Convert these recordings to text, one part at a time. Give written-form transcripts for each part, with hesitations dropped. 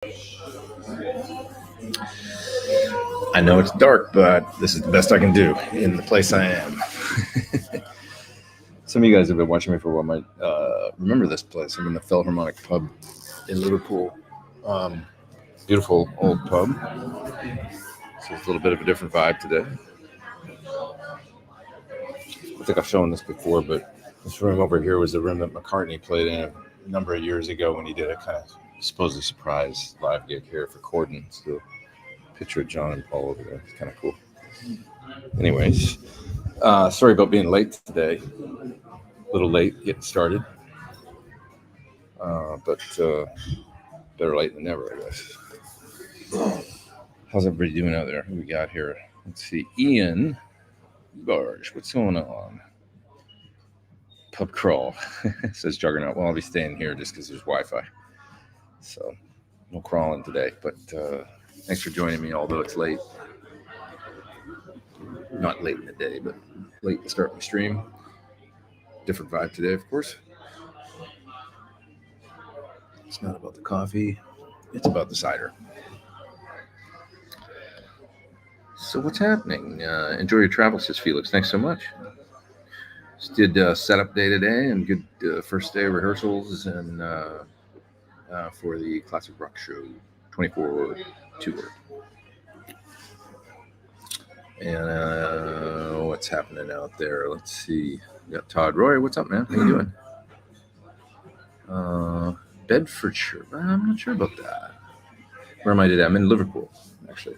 I know it's dark, but this is the best I can do in the place I am. Some of you guys have been watching me for a while might remember this place. I'm in the Philharmonic pub in Liverpool. Beautiful old pub. So it's a little bit of a different vibe today. I think I've shown this before, but this room over here was the room that McCartney played in a number of years ago when he did a kind of supposedly surprise live gig here for Corden. So picture of John and Paul over there. It's kind of cool. Anyways, sorry about being late today. A little late getting started. But better late than never, I guess. How's everybody doing out there? Who we got here? Let's see. Ian Barge, what's going on? Pub crawl, says Juggernaut. Well, I'll be staying here just because there's Wi-Fi. So no crawling today. But thanks for joining me, although it's late. Not late in the day, but late to start my stream. Different vibe today, of course. It's not about the coffee. It's about the cider. So what's happening? Enjoy your travels, says Felix. Thanks so much. Just did setup day today and good first day of rehearsals and for the Classic Rock Show 24 tour. And what's happening out there? Let's see. We got Todd Roy. What's up, man? How you doing? Bedfordshire. I'm not sure about that. Where am I today? I'm in Liverpool, actually.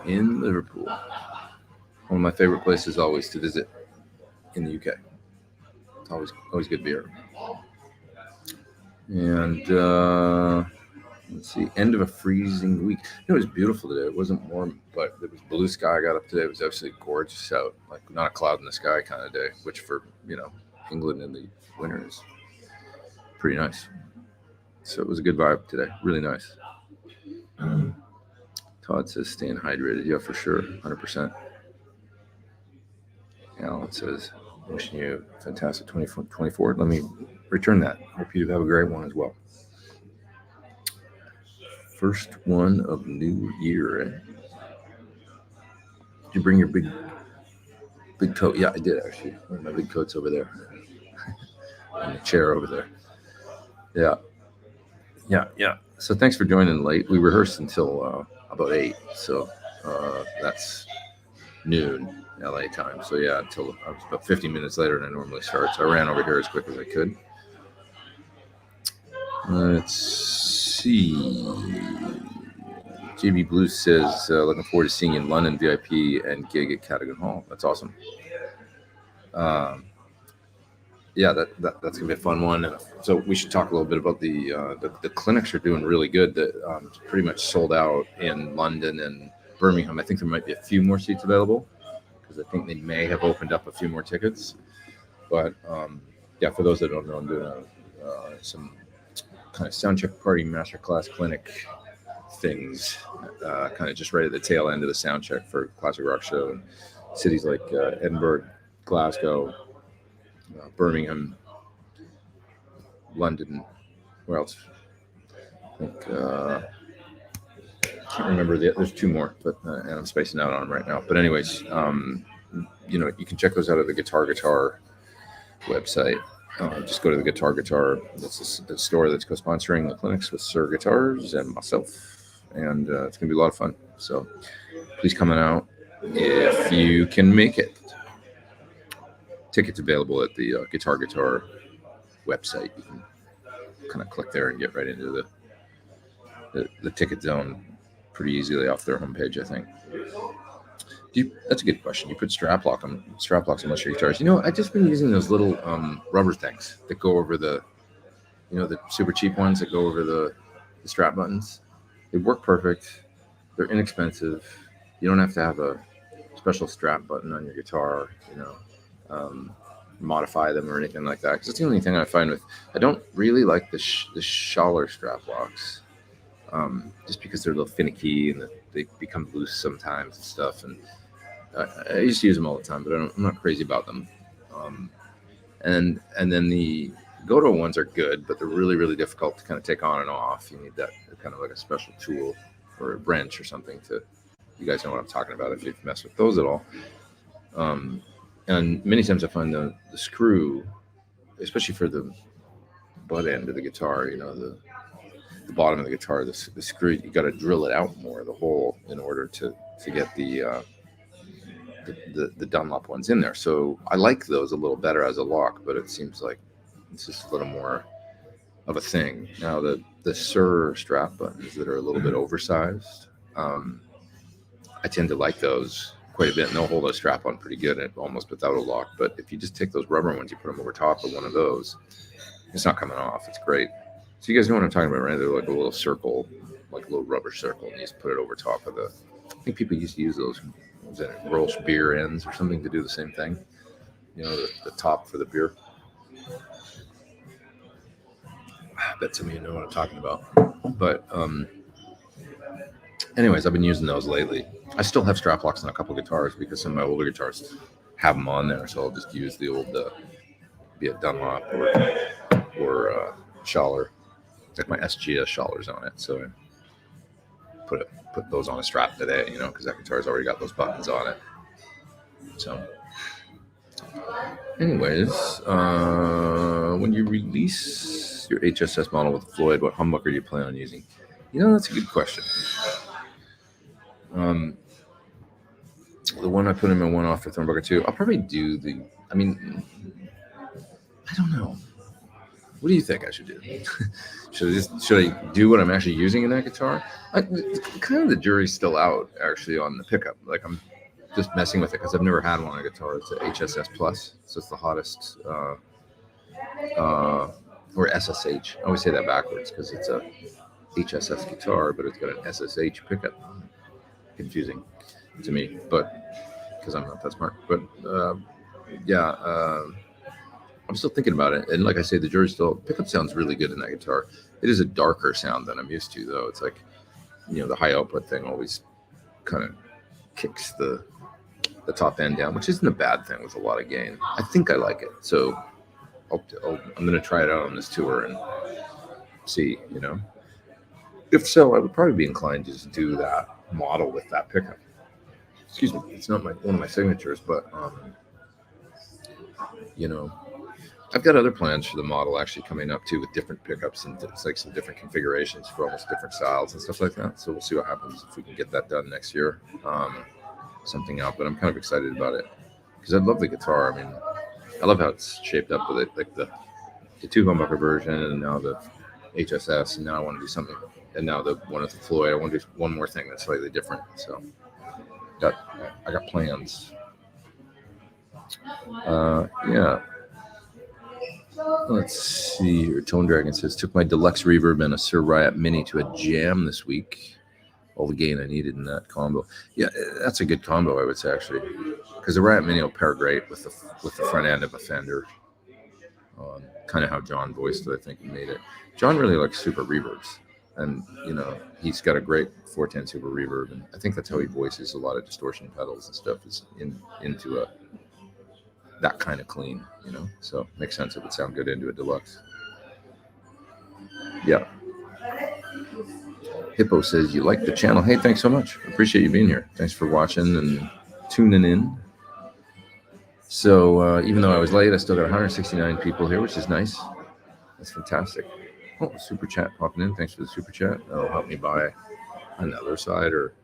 In Liverpool. One of my favorite places always to visit in the UK. It's always good beer. And let's see, end of a freezing week. It was beautiful today. It wasn't warm, but there was blue sky. I got up today. It was absolutely gorgeous out. Like not a cloud in the sky kind of day, which for, England in the winter is pretty nice. So it was a good vibe today. Really nice. Todd says staying hydrated. Yeah, for sure. 100%. Alan says, wishing you a fantastic 2024. Let me return that. Hope you have a great one as well. First one of new year. Did you bring your big coat? Yeah, I did actually. One of my big coats over there. And the chair over there. Yeah. So thanks for joining late. We rehearsed until about 8. So that's noon LA time. So yeah, until I was about 50 minutes later than I normally start. So I ran over here as quick as I could. Let's see. JB Blue says, looking forward to seeing you in London VIP and gig at Cadogan Hall. That's awesome. Yeah, that's gonna be a fun one. And so we should talk a little bit about the clinics are doing really good. That pretty much sold out in London and Birmingham. I think there might be a few more seats available because I think they may have opened up a few more tickets. But yeah, for those that don't know, I'm doing some kind of soundcheck party masterclass clinic things, kind of just right at the tail end of the soundcheck for Classic Rock Show in cities like Edinburgh, Glasgow, Birmingham, London. Where else? I think can't remember there's 2 more, but and I'm spacing out on them right now. But anyways, you can check those out at the Guitar website. Just go to the Guitar. That's a store that's co-sponsoring the clinics with Sir Guitars and myself, and it's gonna be a lot of fun. So please come on out if you can make it. Tickets available at the Guitar website. You can kind of click there and get right into the ticket zone pretty easily off their homepage, I think. That's a good question. You put strap locks on most of your guitars. I've just been using those little rubber things that go over the super cheap ones that go over the strap buttons. They work perfect. They're inexpensive. You don't have to have a special strap button on your guitar, modify them or anything like that. Because it's the only thing I find I don't really like the Schaller strap locks, just because they're a little finicky and they become loose sometimes and stuff. And I used to use them all the time, but I'm not crazy about them. And then the Goto ones are good, but they're really, really difficult to kind of take on and off. You need that kind of like a special tool or a wrench or something to. You guys know what I'm talking about if you've messed with those at all. And many times I find the screw, especially for the butt end of the guitar, the bottom of the guitar, the screw, you got to drill it out more, the hole, in order to get the Dunlop ones in there. So I like those a little better as a lock, but it seems like it's just a little more of a thing. Now the Sur strap buttons that are a little bit oversized, I tend to like those quite a bit, and they'll hold a strap on pretty good, and almost without a lock. But if you just take those rubber ones, you put them over top of one of those, it's not coming off. It's great. So you guys know what I'm talking about, right? They're like a little circle, like a little rubber circle, and you just put it over top of the. I think people used to use those. Was it Rolls beer ends or something to do the same thing? The top for the beer. I bet some of you know what I'm talking about. But anyways, I've been using those lately. I still have strap locks on a couple guitars because some of my older guitars have them on there, so I'll just use the old, be it Dunlop or Schaller. Like my SGS Schaller's on it, so I put those on a strap today, because that guitar's already got those buttons on it. So, anyways, when you release your HSS model with Floyd, what humbucker do you plan on using? That's a good question. The one I put in my one-off for Thorn 2, I'll probably do I don't know. What do you think I should do? should I do what I'm actually using in that guitar? Kind of the jury's still out, actually, on the pickup. Like, I'm just messing with it because I've never had one on a guitar. It's a HSS Plus, so it's the hottest, or SSH. I always say that backwards because it's a HSS guitar, but it's got an SSH pickup. Confusing to me, but because I'm not that smart. But I'm still thinking about it. And like I say, the jury's still. Pickup sounds really good in that guitar. It is a darker sound than I'm used to, though. It's like, the high output thing always kind of kicks the top end down, which isn't a bad thing with a lot of gain. I think I like it. So I'm going to try it out on this tour and see, If so, I would probably be inclined to just do that model with that pickup. Excuse me. It's not one of my signatures, but, I've got other plans for the model actually coming up too, with different pickups and it's like some different configurations for almost different styles and stuff like that. So we'll see what happens if we can get that done next year. Something out, but I'm kind of excited about it because I love the guitar. I mean, I love how it's shaped up with it, like the two humbucker version, and now the HSS, and now I want to do something, and now the one with the Floyd. I want to do one more thing that's slightly different. So I got plans. Yeah. Let's see here. Tone Dragon says, took my deluxe reverb and a Sir Riot Mini to a jam this week. All the gain I needed in that combo. Yeah, that's a good combo, I would say, actually, because the Riot Mini will pair great with the front end of a Fender. Kind of how John voiced it, I think he made it. John really likes super reverbs, and he's got a great 410 super reverb, and I think that's how he voices a lot of distortion pedals and stuff, is into that kind of clean, so it makes sense it would sound good into a deluxe. Yeah. Hippo says, you like the channel. Hey, thanks so much. Appreciate you being here. Thanks for watching and tuning in. So even though I was late, I still got 169 people here, which is nice. That's fantastic. Oh, super chat popping in. Thanks for the super chat. That'll help me buy another cider.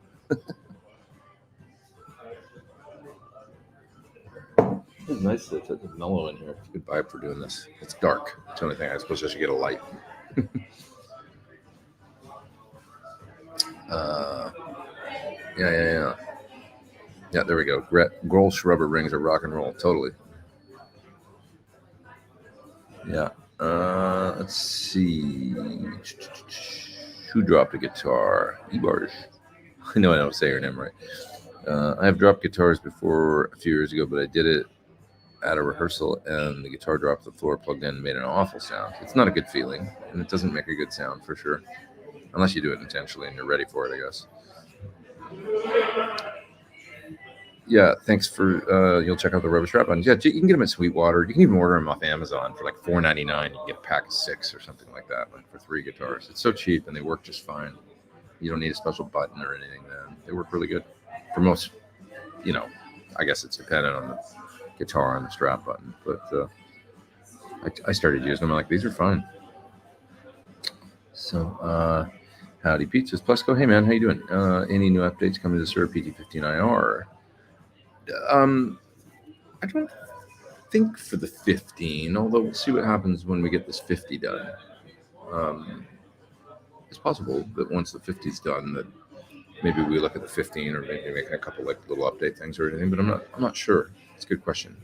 It's nice that it's mellow in here. It's a good vibe for doing this. It's dark. It's the only thing. I suppose I should get a light. Yeah, there we go. Grolsch rubber rings are rock and roll. Totally. Yeah. Let's see. Who dropped a guitar? Ebarsh. I know I don't say her name right. I have dropped guitars before a few years ago, but I did it at a rehearsal and the guitar dropped to the floor, plugged in, and made an awful sound. It's not a good feeling, and it doesn't make a good sound for sure, unless you do it intentionally and you're ready for it, I guess. Yeah, thanks for you'll check out the rubber strap buttons. Yeah, you can get them at Sweetwater. You can even order them off Amazon for like $4.99. You can get a pack of 6 or something like that, like for 3 guitars. It's so cheap and they work just fine. You don't need a special button or anything. Then they work really good for most. You know, I guess it's dependent on the guitar and the strap button, but I started using them. I'm like, these are fine. So, howdy pizzas. Plusco, hey man, how you doing? Any new updates coming to the Sir PT15IR? I don't think for the 15, although we'll see what happens when we get this 50 done. It's possible that once the 50 is done, that maybe we look at the 15 or maybe make a couple like little update things or anything. But I'm not sure. It's a good question.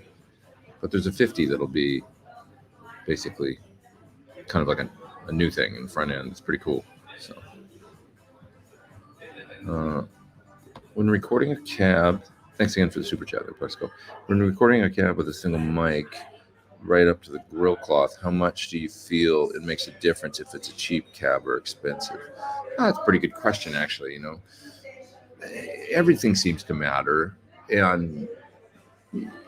But there's a 50 that'll be basically kind of like a new thing in the front end. It's pretty cool. So when recording a cab, thanks again for the super chat there, Presco. When recording a cab with a single mic right up to the grill cloth, how much do you feel it makes a difference if it's a cheap cab or expensive? That's a pretty good question, actually. You know, everything seems to matter, and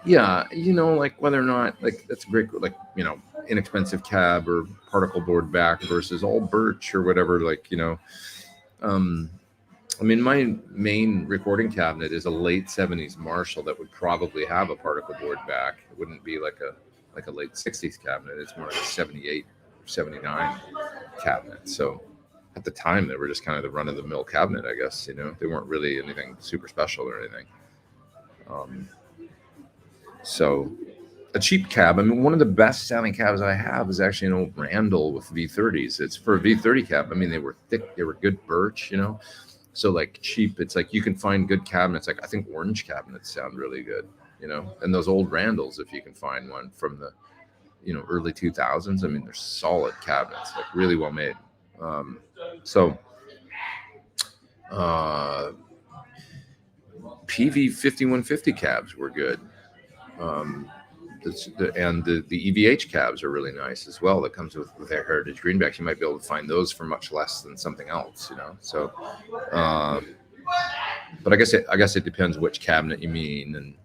yeah, you know, like whether or not, like, that's a great, like, you know, inexpensive cab or particle board back versus all birch or whatever, like, you know. I mean, my main recording cabinet is a late 70s Marshall that would probably have a particle board back. It wouldn't be like a late 60s cabinet. It's more like a 78 or 79 cabinet. So at the time, they were just kind of the run-of-the-mill cabinet, I guess. You know, they weren't really anything super special or anything. So a cheap cab, I mean, one of the best sounding cabs I have is actually an old Randall with V30s. It's for a V30 cab. I mean, they were thick, they were good birch, you know. So like cheap, it's like you can find good cabinets. Like I think orange cabinets sound really good, you know. And those old Randalls, if you can find one from the, you know, early 2000s, I mean, they're solid cabinets, like really well made. So PV 5150 cabs were good. And the EVH cabs are really nice as well. That comes with their heritage greenbacks. You might be able to find those for much less than something else, you know. So, but I guess it depends which cabinet you mean. And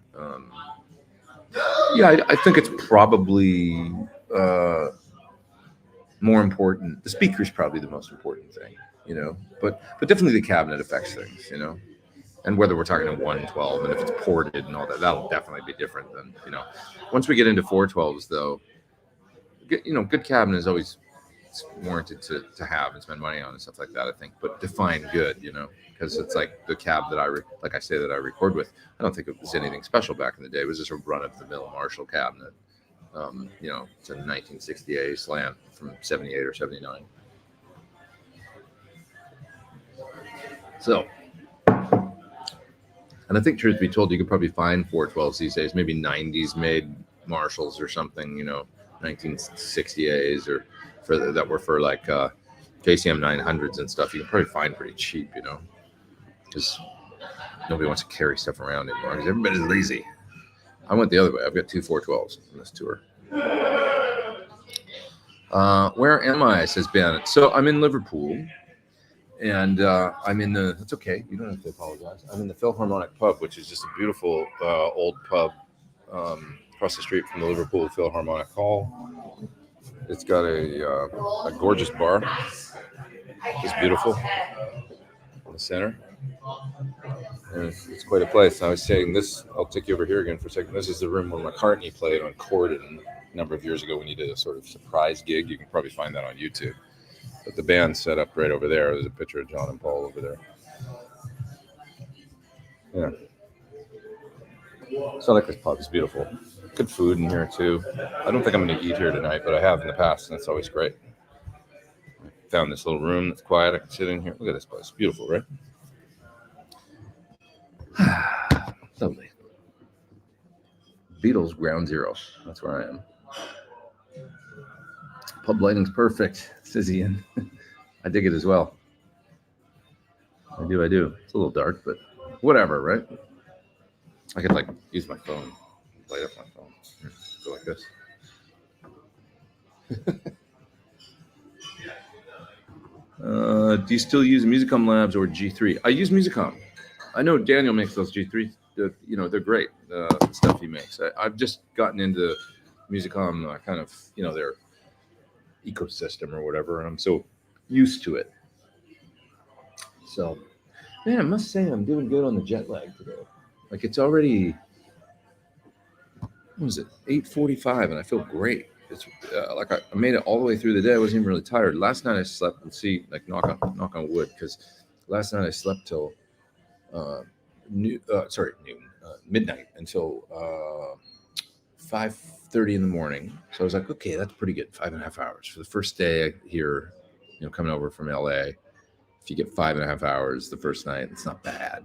yeah, I think it's probably more important. The speaker is probably the most important thing, you know. But definitely the cabinet affects things, you know. And whether we're talking a 112 and if it's ported and all that, that'll definitely be different than, you know. Once we get into 412s, though, you know, good cabinet is always warranted to have and spend money on and stuff like that, I think. But define good, you know, because it's like the cab that I record with. I don't think it was anything special back in the day. It was just a run-of-the-mill Marshall cabinet. You know, it's a 1968 slant from 78 or 79. So. And I think, truth be told, you could probably find 412s these days, maybe 90s made Marshalls or something, you know, 1968s or that were for like JCM 900s and stuff. You can probably find pretty cheap, you know, because nobody wants to carry stuff around anymore because everybody's lazy. I went the other way. I've got 2 412s on this tour. Where am I? Says Ben. So I'm in Liverpool. And I'm in the, it's okay, you don't have to apologize. I'm in the Philharmonic Pub, which is just a beautiful old pub across the street from the Liverpool Philharmonic Hall. It's got a gorgeous bar. It's beautiful in the center. And it's quite a place. I was saying this, I'll take you over here again for a second. This is the room where McCartney played on Corden a number of years ago when he did a sort of surprise gig. You can probably find that on YouTube. But the band's set up right over there. There's a picture of John and Paul over there. Yeah. So I like this pub. It's beautiful. Good food in here, too. I don't think I'm going to eat here tonight, but I have in the past, and it's always great. I found this little room that's quiet. I can sit in here. Look at this place. Beautiful, right? Lovely. Beatles Ground Zero. That's where I am. Pub lighting's perfect, says Ian. I dig it as well. I do. It's a little dark, but whatever, right? I could like use my phone, light up my phone, go like this. Do you still use Musicom Labs or G3? I use Musicom. I know Daniel makes those G3 they're great. The stuff he makes. I've just gotten into Musicom, kind of, their ecosystem or whatever, and I'm so used to it. So, man, I must say I'm doing good on the jet lag today. Like, it's already, what was it, 8:45, and I feel great. It's like I made it all the way through the day. I wasn't even really tired. Last night I slept, and see, like, knock on wood, because last night I slept till midnight, until 5:30 in the morning. So I was like, okay, that's pretty good. 5.5 hours for the first day here, coming over from LA. If you get 5.5 hours the first night, it's not bad,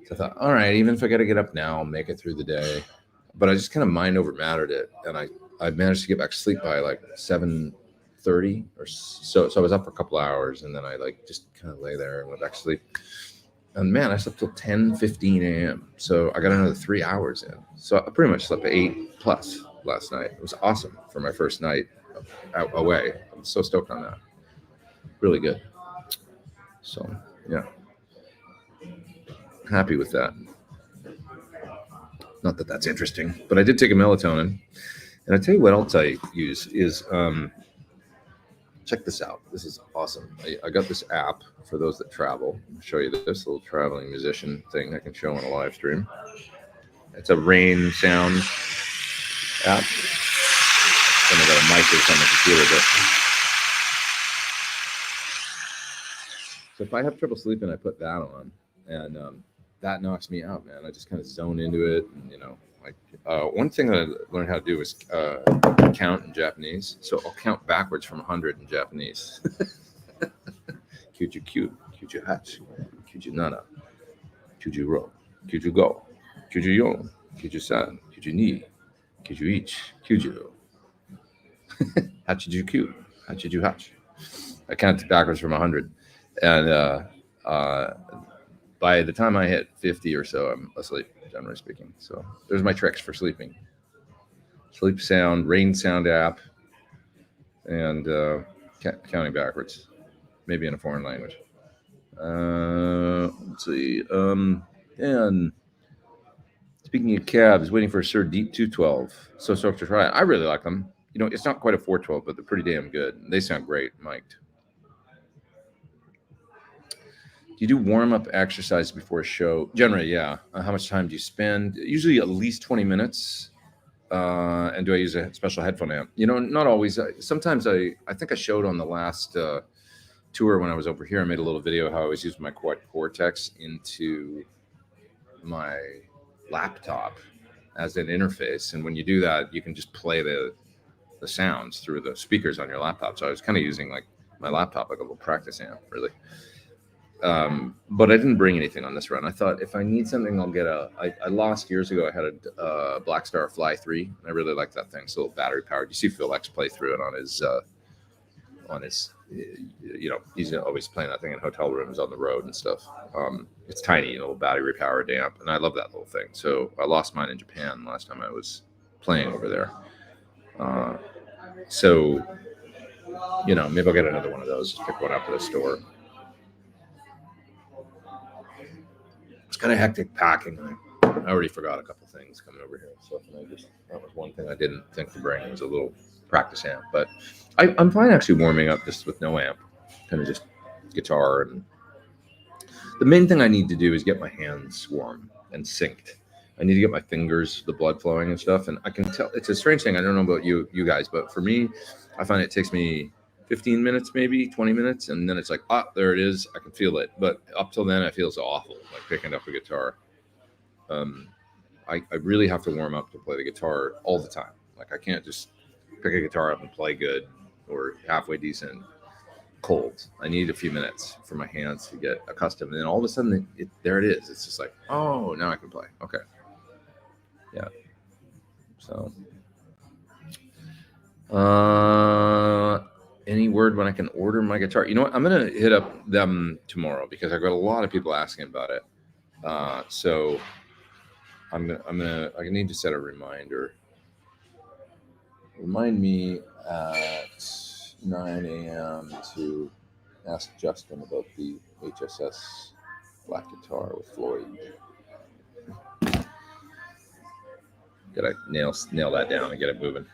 So I thought, all right, even if I got to get up now, I'll make it through the day. But I just kind of mind over mattered it, and I managed to get back to sleep by like 7:30 or so. So I was up for a couple hours, and then I just kind of lay there and went back to sleep. And man, I slept till 10:15 a.m. So I got another 3 hours in. So I pretty much slept 8+ last night. It was awesome for my first night away. I'm so stoked on that. Really good. So yeah, happy with that. Not that that's interesting, but I did take a melatonin. And I tell you what else I use is, check this out. This is awesome. I got this app for those that travel. I'll show you this little traveling musician thing I can show on a live stream. It's a rain sound app. I don't know that a mic is on the computer, but so if I have trouble sleeping, I put that on, and that knocks me out, man. I just kind of zone into it, and one thing that I learned how to do is count in Japanese. So I'll count backwards from 100 in Japanese. Kyuju-kyu, kyuju-hachi, kyuju-nana, kyuju-ro, kyuju-go, kyuju-yon, kyuju-san, kyuju-ni, kyuju-ichi, kyuju. Hachiju-kyu, hachiju-hachi. I count backwards from 100. And by the time I hit 50 or so, I'm asleep, generally speaking. So there's my tricks for sleeping. Sleep sound, rain sound app, and counting backwards, maybe in a foreign language. Let's see. And speaking of cabs, waiting for a Sir Deep 212. So stoked to try it. I really like them. It's not quite a 412, but they're pretty damn good. They sound great mic'd. Do you do warm-up exercise before a show? Generally, yeah. How much time do you spend? Usually at least 20 minutes. And do I use a special headphone amp? Not always. Sometimes I think I showed on the last tour when I was over here. I made a little video how I was using my Quad Cortex into my laptop as an interface. And when you do that, you can just play the sounds through the speakers on your laptop. So I was kind of using like my laptop like a little practice amp, really. But I didn't bring anything on this run. I thought if I need something, I'll get I lost years ago. I had a Black Star Fly 3. And I really like that thing. It's a little battery powered. You see Phil X play through it on his, he's always playing that thing in hotel rooms on the road and stuff. It's tiny, little battery powered amp. And I love that little thing. So I lost mine in Japan last time I was playing over there. So, maybe I'll get another one of those. Just pick one up at a store. It's kind of hectic packing. I already forgot a couple things coming over here and stuff, and that was one thing I didn't think to bring. It was a little practice amp, but I'm fine actually warming up just with no amp, kind of just guitar. And the main thing I need to do is get my hands warm and synced. I need to get my fingers, the blood flowing and stuff. And I can tell it's a strange thing. I don't know about you guys, but for me, I find it takes me 15 minutes, maybe 20 minutes. And then it's like, there it is. I can feel it. But up till then, I feel so awful, like picking up a guitar. I really have to warm up to play the guitar all the time. Like I can't just pick a guitar up and play good or halfway decent cold. I need a few minutes for my hands to get accustomed. And then all of a sudden, there it is. It's just like, oh, now I can play. Okay. Yeah. So, any word when I can order my guitar? You know what? I'm going to hit up them tomorrow because I've got a lot of people asking about it. So I need to set a reminder. Remind me at 9 a.m. to ask Justin about the HSS black guitar with Floyd. Gotta nail that down and get it moving.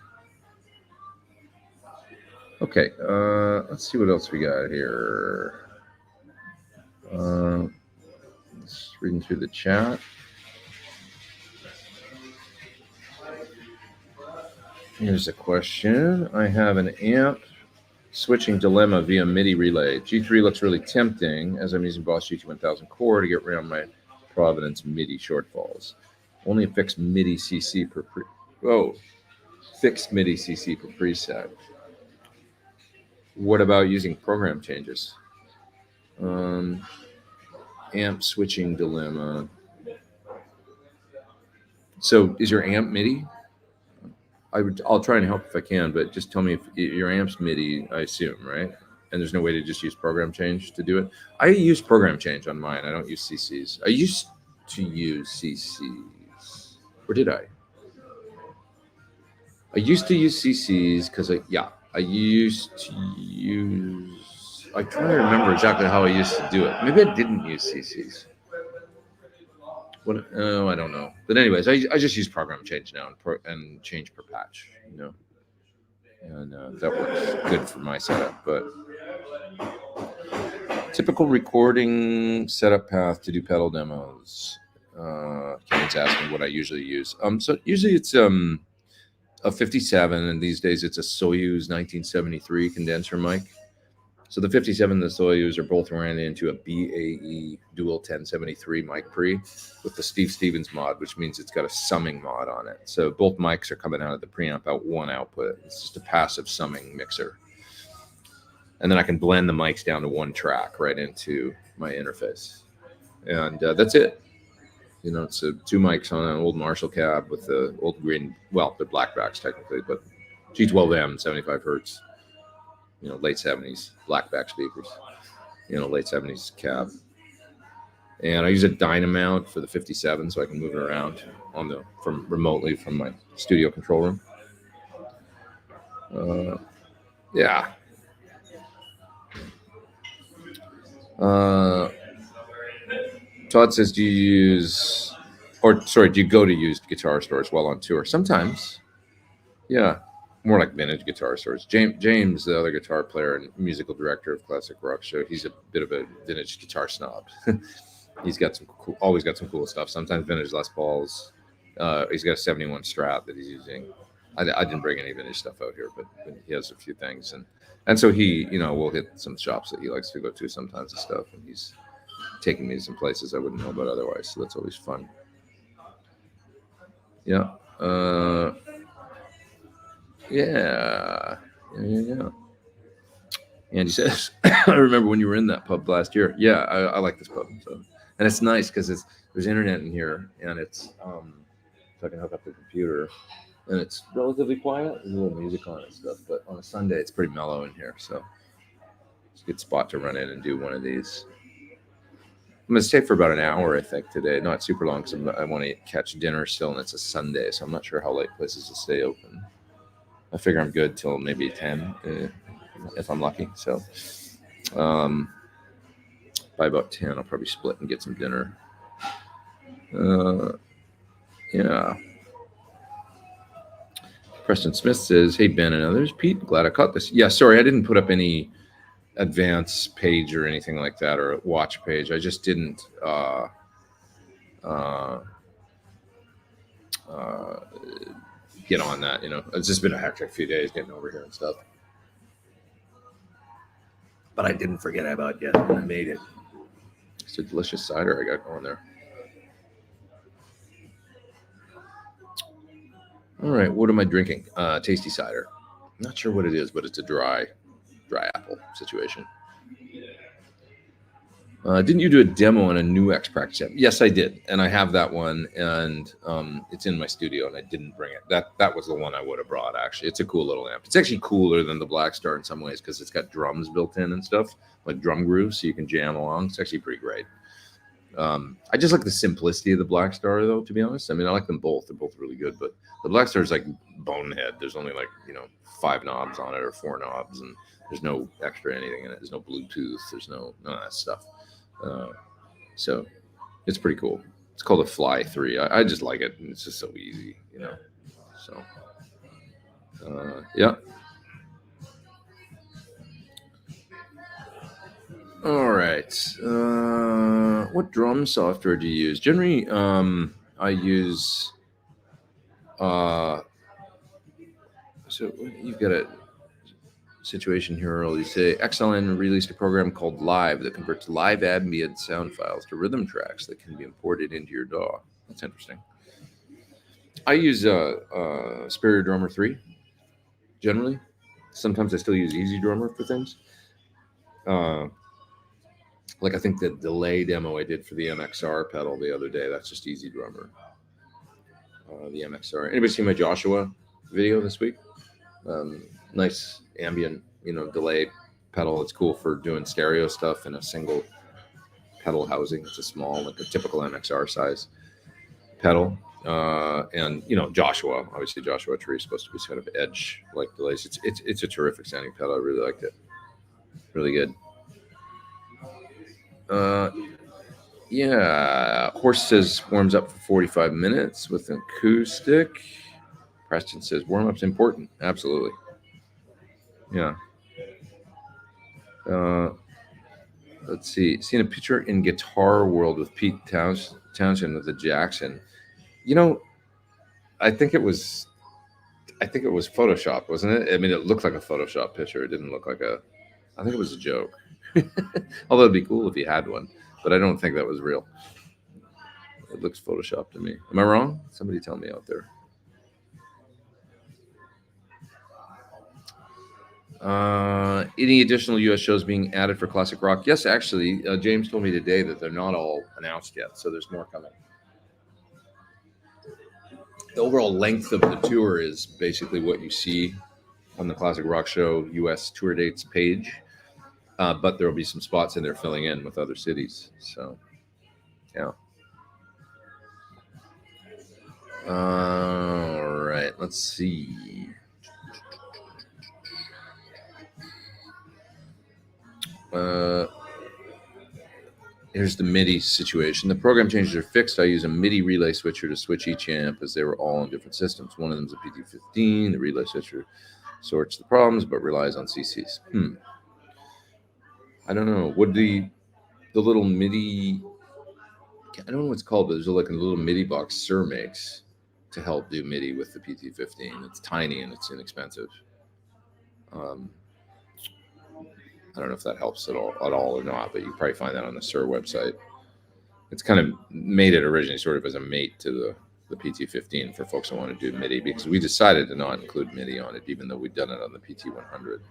Okay, let's see what else we got here. Just reading through the chat. Here's a question. I have an amp switching dilemma via Midi relay. G3 looks really tempting as I'm using Boss GT 1000 core to get around my Providence Midi shortfalls. Only a fixed Midi CC per fixed Midi CC per preset. What about using program changes? Amp switching dilemma. So is your amp Midi? I'll try and help if I can, but just tell me if your amp's Midi, I assume, right? And there's no way to just use program change to do it. I use program change on mine. I don't use CCs. I used to use CCs. Or did I? I used to use CCs because I'm trying to remember exactly how I used to do it. Maybe I didn't use CCs. Oh, I don't know. But anyways, I just use program change now and change per patch, and that works good for my setup. But typical recording setup path to do pedal demos. Ken's asking what I usually use. So usually it's a 57, and these days it's a Soyuz 1973 condenser mic. So the 57 and the Soyuz are both ran into a BAE Dual 1073 mic pre with the Steve Stevens mod, which means it's got a summing mod on it. So both mics are coming out of the preamp out one output. It's just a passive summing mixer. And then I can blend the mics down to one track right into my interface. And that's it. It's two mics on an old Marshall cab with the old green, well, they're blackbacks technically, but G12M, 75 hertz. Late 70s blackback speakers, late 70s cab. And I use a Dynamount for the 57 so I can move it around remotely from my studio control room. Yeah. Todd says, do you go to used guitar stores while on tour? Sometimes. Yeah. More like vintage guitar stores. James, the other guitar player and musical director of Classic Rock Show, he's a bit of a vintage guitar snob. He's got always got some cool stuff. Sometimes vintage Les Pauls. He's got a 71 Strat that he's using. I didn't bring any vintage stuff out here, but he has a few things, and so he, will hit some shops that he likes to go to sometimes and stuff, and he's taking me to some places I wouldn't know about otherwise. So that's always fun. Yeah. Yeah. Andy says, I remember when you were in that pub last year. Yeah, I like this pub. So, and it's nice because there's internet in here, and it's so I can hook up the computer, and it's relatively quiet. There's a little music on and stuff, but on a Sunday it's pretty mellow in here, so it's a good spot to run in and do one of these. I'm gonna stay for about an hour, I think, today. Not super long because I want to catch dinner still, and it's a Sunday, so I'm not sure how late places will stay open. I figure I'm good till maybe 10 if I'm lucky. So by about 10, I'll probably split and get some dinner. Yeah. Preston Smith says, hey, Ben and others. Pete, glad I caught this. Yeah, sorry, I didn't put up any advance page or anything like that, or a watch page. I just didn't get on that. It's just been a hectic few days getting over here and stuff. But I didn't forget about it yet. I made it. It's a delicious cider I got going there. All right, what am I drinking? Tasty cider. Not sure what it is, but it's a dry apple situation. Didn't you do a demo on a new X practice amp? Yes, I did, and I have that one, and it's in my studio, and I didn't bring it. That was the one I would have brought, actually. It's a cool little amp. It's actually cooler than the Black Star in some ways because it's got drums built in and stuff, like drum grooves, so you can jam along. It's actually pretty great. I just like the simplicity of the Black Star, though, to be honest. I mean, I like them both. They're both really good, but the Black Star is like bonehead. There's only 5 knobs on it or 4 knobs, and there's no extra anything in it. There's no Bluetooth. There's none of that stuff. So it's pretty cool. It's called a Fly 3. I just like it. It's just so easy, So, yeah. All right. What drum software do you use? Generally, I use. So you've got a situation here early. Say XLN released a program called Live that converts live ambient sound files to rhythm tracks that can be imported into your DAW. That's interesting. I use Superior Drummer 3 generally. Sometimes I still use Easy Drummer for things. Like I think the delay demo I did for the MXR pedal the other day, that's just Easy Drummer. The MXR. Anybody see my Joshua video this week? Nice ambient, delay pedal. It's cool for doing stereo stuff in a single pedal housing. It's a small, like a typical MXR size pedal. And Joshua, obviously Joshua Tree is supposed to be kind of edge like delays. It's a terrific sounding pedal. I really liked it. Really good. Yeah, Horse says warms up for 45 minutes with an acoustic. Preston says warm-up's important. Absolutely. Yeah. Let's see. Seen a picture in Guitar World with Pete Townshend with the Jackson. I think it was Photoshop, wasn't it? I mean, it looked like a Photoshop picture. It didn't look like I think it was a joke. Although it'd be cool if he had one, but I don't think that was real. It looks Photoshopped to me. Am I wrong? Somebody tell me out there. Any additional U.S. shows being added for classic rock? Yes, actually, James told me today that they're not all announced yet, so there's more coming. The overall length of the tour is basically what you see on the Classic Rock Show U.S. tour dates page, but there will be some spots in there filling in with other cities. So, yeah. All right, let's see. Here's the MIDI situation. The program changes are fixed. I use a MIDI relay switcher to switch each amp as they were all on different systems. One of them is a PT15. The relay switcher sorts the problems but relies on CCs. I don't know. Would the little MIDI, I don't know what it's called, but there's like a little MIDI box Sir makes to help do MIDI with the PT15. It's tiny and it's inexpensive. I don't know if that helps at all or not, but you can probably find that on the Sir website. It's kind of made it originally sort of as a mate to the PT15 for folks who want to do MIDI, because we decided to not include MIDI on it, even though we'd done it on the PT100.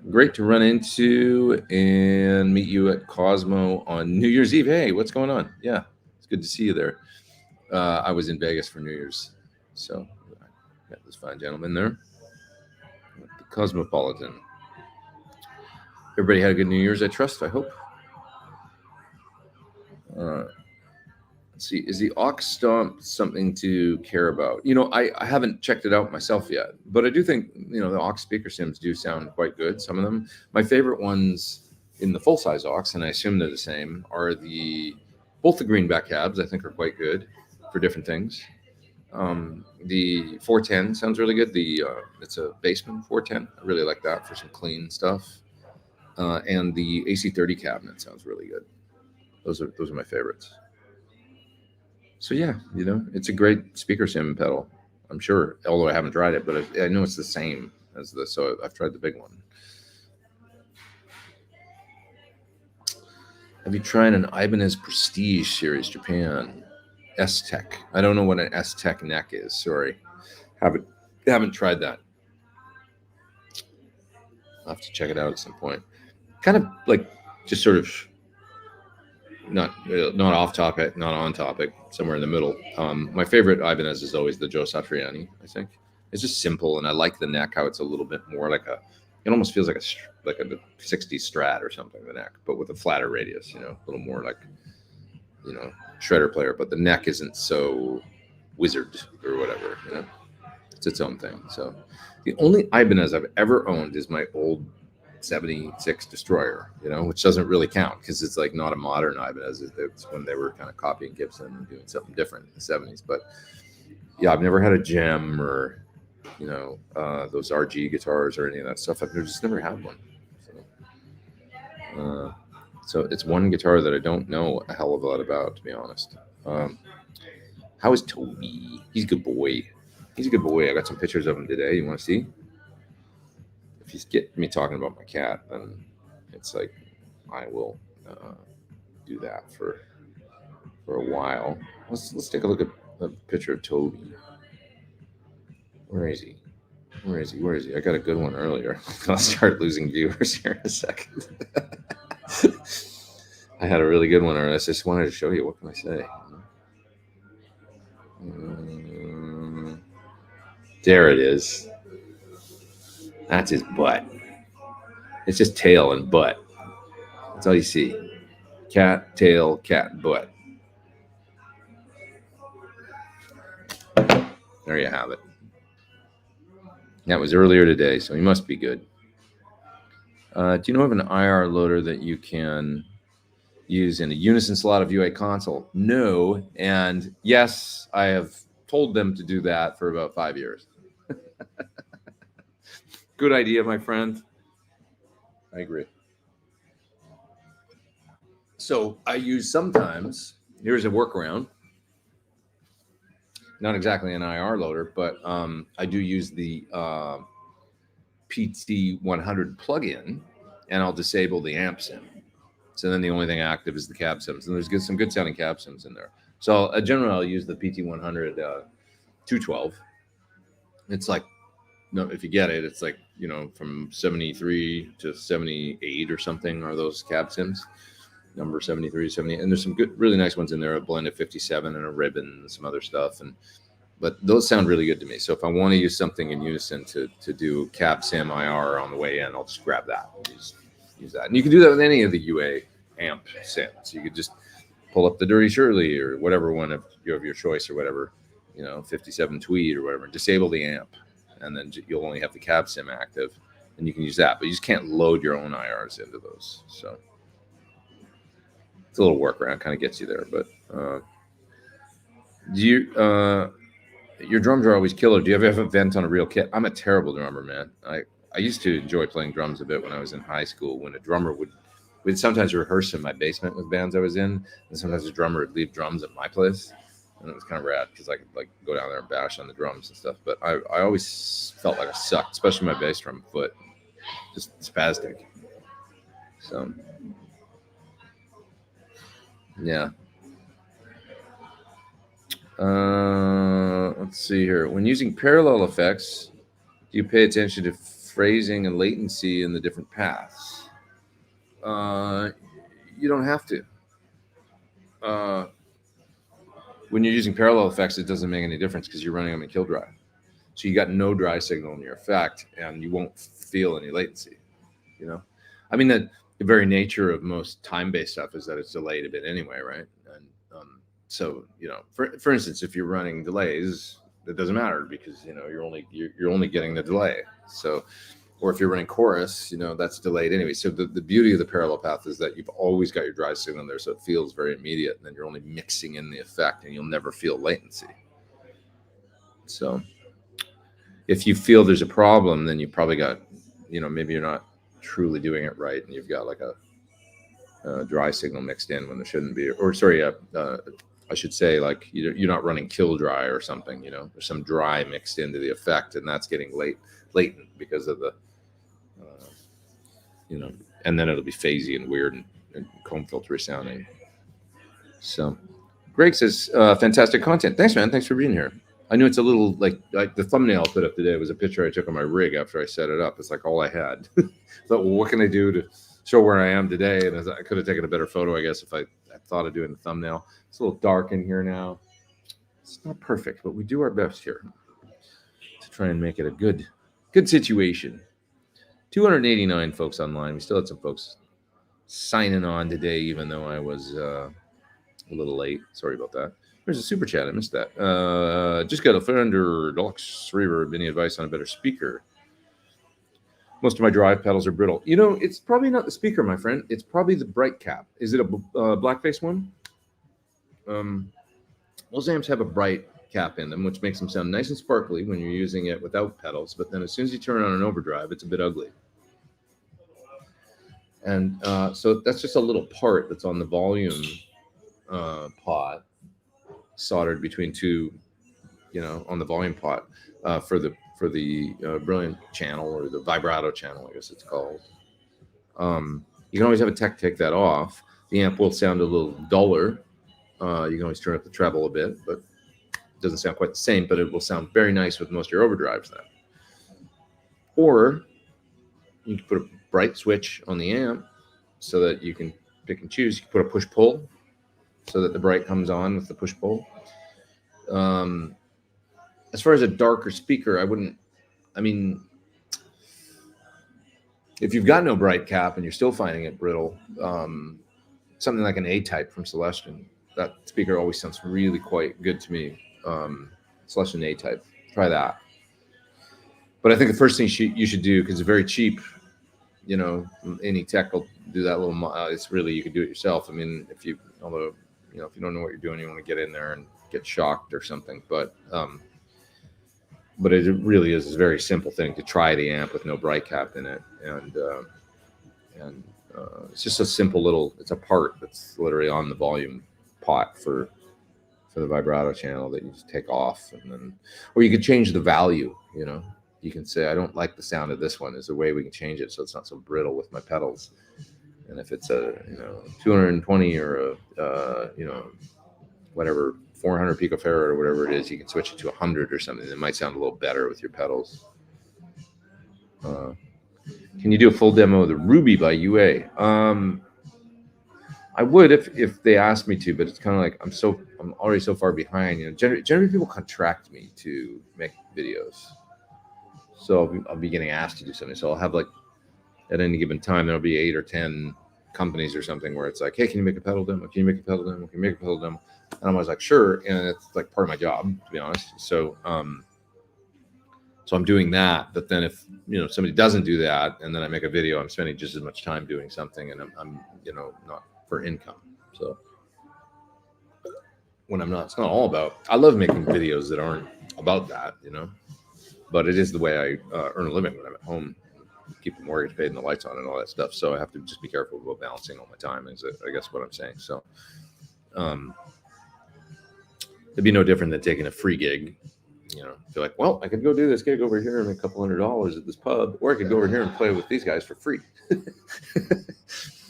Great to run into and meet you at Cosmo on New Year's Eve. Hey, what's going on? Yeah, it's good to see you there. I was in Vegas for New Year's, so I met this fine gentleman there. The Cosmopolitan. Everybody had a good New Year's, I trust, I hope. Let's see, is the aux stomp something to care about? I haven't checked it out myself yet, but I do think, the aux speaker sims do sound quite good, some of them. My favorite ones in the full-size aux, and I assume they're the same, are both the greenback cabs, I think, are quite good for different things. The 410 sounds really good. It's a Bassman 410. I really like that for some clean stuff. And the AC30 cabinet sounds really good. Those are my favorites. So yeah, it's a great speaker sim pedal, I'm sure, although I haven't tried it, but I know it's the same as this, so I've tried the big one. Have you tried an Ibanez Prestige Series Japan S-Tech? I don't know what an S-Tech neck is, sorry. Haven't tried that. I'll have to check it out at some point. Kind of like just sort of not off topic, not on topic, somewhere in the middle. My favorite Ibanez is always the Joe Satriani, I think. It's just simple, and I like the neck, how it's a little bit more like it almost feels like a 60 Strat or something, the neck, but with a flatter radius, a little more like, shredder player, but the neck isn't so wizard or whatever, It's its own thing. So the only Ibanez I've ever owned is my old 76 Destroyer, which doesn't really count because it's like not a modern Ibanez. It's when they were kind of copying Gibson and doing something different in the 70s. But yeah, I've never had a gem or those RG guitars or any of that stuff. I've just never had one. So it's one guitar that I don't know a hell of a lot about, to be honest. How is Toby? He's a good boy. I got some pictures of him today. You want to see? If you get me talking about my cat, then it's like I will do that for a while. Let's take a look at a picture of Toby. Where is he? I got a good one earlier. I'll start losing viewers here in a second. I had a really good one earlier. I just wanted to show you. What can I say? There it is. That's his butt. It's just tail and butt. That's all you see. Cat, tail, cat, butt. There you have it. That was earlier today, so he must be good. Do you know of an IR loader that you can use in a unison slot of UA console? No, and yes, I have told them to do that for about 5 years. Good idea, my friend. I agree. So I use sometimes, here's a workaround. Not exactly an IR loader, but I do use the PT100 plugin, and I'll disable the amp sim. So then the only thing active is the cab sims, and there's some good sounding cab sims in there. So generally I'll use the PT100 212. It's like, if you get it, it's like, from 73 to 78 or something are those cab sims. Number 73 to 78, and there's some good, really nice ones in there, a blend of 57 and a ribbon and some other stuff, but those sound really good to me. So if I want to use something in unison to do cab sim IR on the way in, I'll just grab that, use that. And you can do that with any of the UA amp sims. You could just pull up the Dirty Shirley or whatever one of your choice, or whatever, 57 Tweed or whatever, disable the amp, and then you'll only have the cab sim active, and you can use that, but you just can't load your own IRs into those. So it's a little workaround, kind of gets you there. But your drums are always killer. Do you ever have a vent on a real kit? I'm a terrible drummer, man. I used to enjoy playing drums a bit when I was in high school, when a drummer we'd sometimes rehearse in my basement with bands I was in, and sometimes the drummer would leave drums at my place, and it was kind of rad because I could go down there and bash on the drums and stuff. But I always felt like I sucked, especially my bass drum foot, just spastic. So yeah. Let's see here. When using parallel effects, do you pay attention to phrasing and latency in the different paths? You don't have to. When you're using parallel effects, it doesn't make any difference because you're running them in kill dry. So you got no dry signal in your effect, and you won't feel any latency. I mean, the very nature of most time-based stuff is that it's delayed a bit anyway, right? And so for instance, if you're running delays, it doesn't matter because you're only getting the delay. So, or if you're running chorus, that's delayed anyway. So the beauty of the parallel path is that you've always got your dry signal there, so it feels very immediate, and then you're only mixing in the effect, and you'll never feel latency. So if you feel there's a problem, then you probably got, maybe you're not truly doing it right, and you've got like a dry signal mixed in when there shouldn't be, or sorry, I should say, like, you're not running kill dry or something. There's some dry mixed into the effect, and that's getting latent because of the and then it'll be phasey and weird and comb filtery sounding. So Greg says, fantastic content. Thanks, man. Thanks for being here. I knew it's a little like the thumbnail I put up today was a picture I took of my rig after I set it up. It's like all I had. Thought, well, what can I do to show where I am today? And I could have taken a better photo, I guess, if I thought of doing the thumbnail. It's a little dark in here now. It's not perfect, but we do our best here to try and make it a good situation. 289 folks online. We still had some folks signing on today, even though I was a little late. Sorry about that. There's a super chat. I missed that. Just got a Fender Deluxe Reverb. Any advice on a better speaker? Most of my drive pedals are brittle. You know, it's probably not the speaker, my friend. It's probably the bright cap. Is it a blackface one? Those amps have a bright cap in them, which makes them sound nice and sparkly when you're using it without pedals. But then as soon as you turn on an overdrive, it's a bit ugly. And so that's just a little part that's on the volume pot, soldered between two, on the volume pot for the brilliant channel, or the vibrato channel, I guess it's called. You can always have a tech take that off. The amp will sound a little duller. You can always turn up the treble a bit, but it doesn't sound quite the same, but it will sound very nice with most of your overdrives then. Or you can put a bright switch on the amp so that you can pick and choose. You can put a push-pull so that the bright comes on with the push-pull. As far as a darker speaker, if you've got no bright cap and you're still finding it brittle, something like an A-type from Celestion, that speaker always sounds really quite good to me. Celestion A-type, try that. But I think the first thing you should do, because it's very cheap, any tech will do that little. It's really, you can do it yourself. I mean, if you don't know what you're doing, you want to get in there and get shocked or something. But it really is a very simple thing to try the amp with no bright cap in it, and it's just a simple little. It's a part that's literally on the volume pot for the vibrato channel that you just take off, and then, or you could change the value. You can say, I don't like the sound of this one. Is a way we can change it so it's not so brittle with my pedals. And if it's a 220 or a whatever 400 picofarad or whatever it is, you can switch it to 100 or something. It might sound a little better with your pedals. Can you do a full demo of the Ruby by UA? I would if they asked me to, but it's kind of like I'm already so far behind. Generally people contract me to make videos, so I'll be getting asked to do something. So I'll have, like, at any given time, there'll be 8 or 10 companies or something where it's like, hey, can you make a pedal demo? Can you make a pedal demo? Can you make a pedal demo? And I'm always like, sure. And it's like part of my job, to be honest. So I'm doing that. But then if somebody doesn't do that, and then I make a video, I'm spending just as much time doing something, and I'm not for income. So when I'm not, it's not all about. I love making videos that aren't about that, but it is the way I earn a living when I'm at home, keep the mortgage paid and the lights on and all that stuff. So I have to just be careful about balancing all my time, is I guess what I'm saying. So it'd be no different than taking a free gig. Feel like, well, I could go do this gig over here and make a couple $100 at this pub, or I could go over here and play with these guys for free.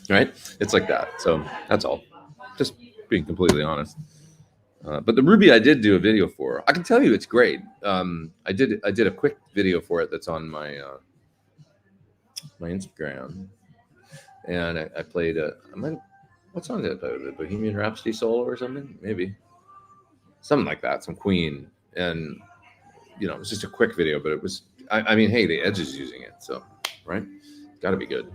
Right? It's like that. So that's all. Just being completely honest. But the Ruby I did do a video for. I can tell you it's great. I did a quick video for it that's on my my Instagram, and I played what song did I play? The Bohemian Rhapsody solo or something, maybe something like that, some Queen, and it was just a quick video, but it was. I mean, hey, the Edge is using it, so right, got to be good.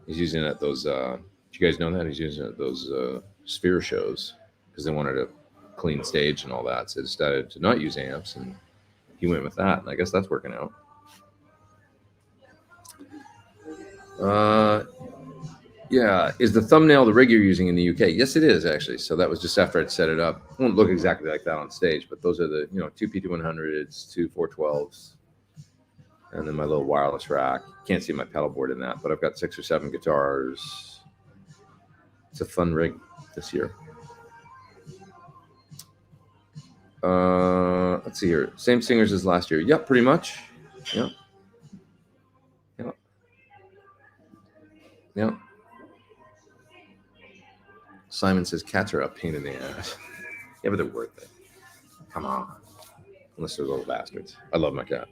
He's using it at those. Do you guys know that he's using it at those Sphere shows? Because they wanted a clean stage and all that, so they decided to not use amps, and he went with that, and I guess that's working out. Yeah, is the thumbnail the rig you're using in the UK? Yes, it is, actually. So that was just after I'd set it up. It won't look exactly like that on stage, but those are the 2 PT100s, 2 412s, and then my little wireless rack. Can't see my pedal board in that, but I've got 6 or 7 guitars. It's a fun rig this year. Let's see here. Same singers as last year. Yep, pretty much. Yep. Simon says cats are a pain in the ass. Yeah, but they're worth it. Come on. Unless they're little bastards. I love my cat.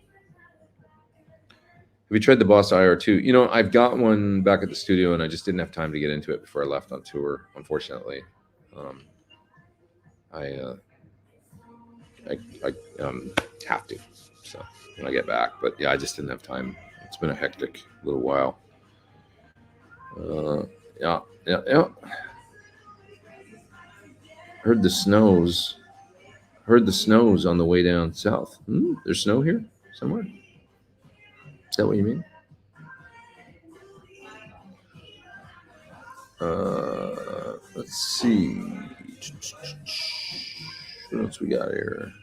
Have you tried the Boss IR2? I've got one back at the studio, and I just didn't have time to get into it before I left on tour, unfortunately. I have to, so when I get back. But yeah, I just didn't have time. It's been a hectic little while. Yeah. Heard the snows on the way down south. There's snow here somewhere. Is that what you mean? Let's see. What else we got here?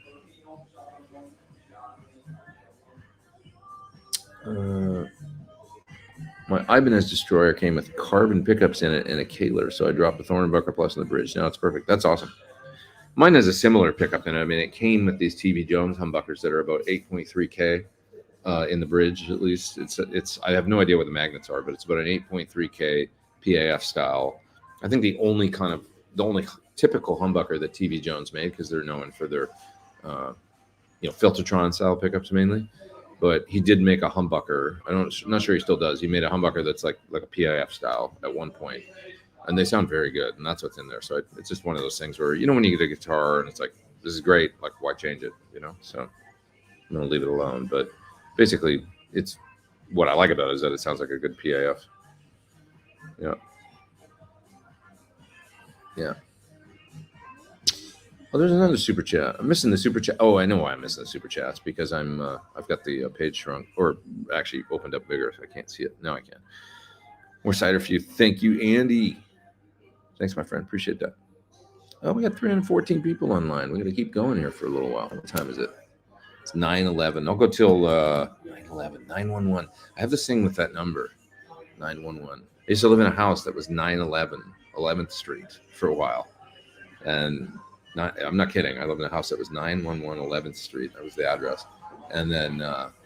My Ibanez Destroyer came with carbon pickups in it and a Kaler, so I dropped the Thorn and Buckler Plus on the bridge. Now it's perfect. That's awesome. Mine has a similar pickup in it. I mean, it came with these TV Jones humbuckers that are about 8.3K in the bridge, at least. It's. I have no idea what the magnets are, but it's about an 8.3K PAF style. I think the only typical humbucker that TV Jones made, because they're known for their, Filtertron style pickups mainly. But he did make a humbucker. I'm not sure he still does. He made a humbucker that's like a PIF style at one point, and they sound very good. And that's what's in there. So it's just one of those things where when you get a guitar and it's like, this is great. Like, why change it? So I'm gonna leave it alone. But basically, it's what I like about it is that it sounds like a good PIF. Yeah. Yeah. Oh, there's another super chat. I'm missing the super chat. Oh, I know why I'm missing the super chats, because I've got the page shrunk, or actually opened up bigger, so I can't see it. Now I can. More cider for you. Thank you, Andy. Thanks, my friend. Appreciate that. Oh, we got 314 people online. We got to keep going here for a little while. What time is it? It's 9:11. I'll go till 9:11. 911. I have this thing with that number, 911. I used to live in a house that was 911 11th Street for a while, and I'm not kidding. I lived in a house that was 911 11th Street. That was the address. And then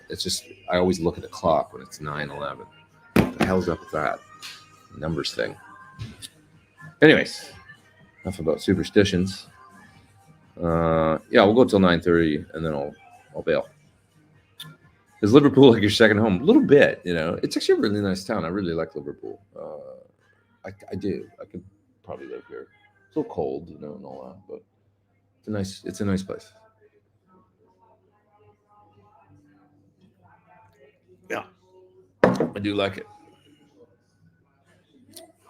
it's just, I always look at the clock when it's 9:11. What the hell's up with that numbers thing? Anyways, enough about superstitions. We'll go till 9:30 and then I'll bail. Is Liverpool like your second home? A little bit, It's actually a really nice town. I really like Liverpool. I do. I could probably live here. It's a little cold, and all that, but it's a nice place. Yeah, I do like it.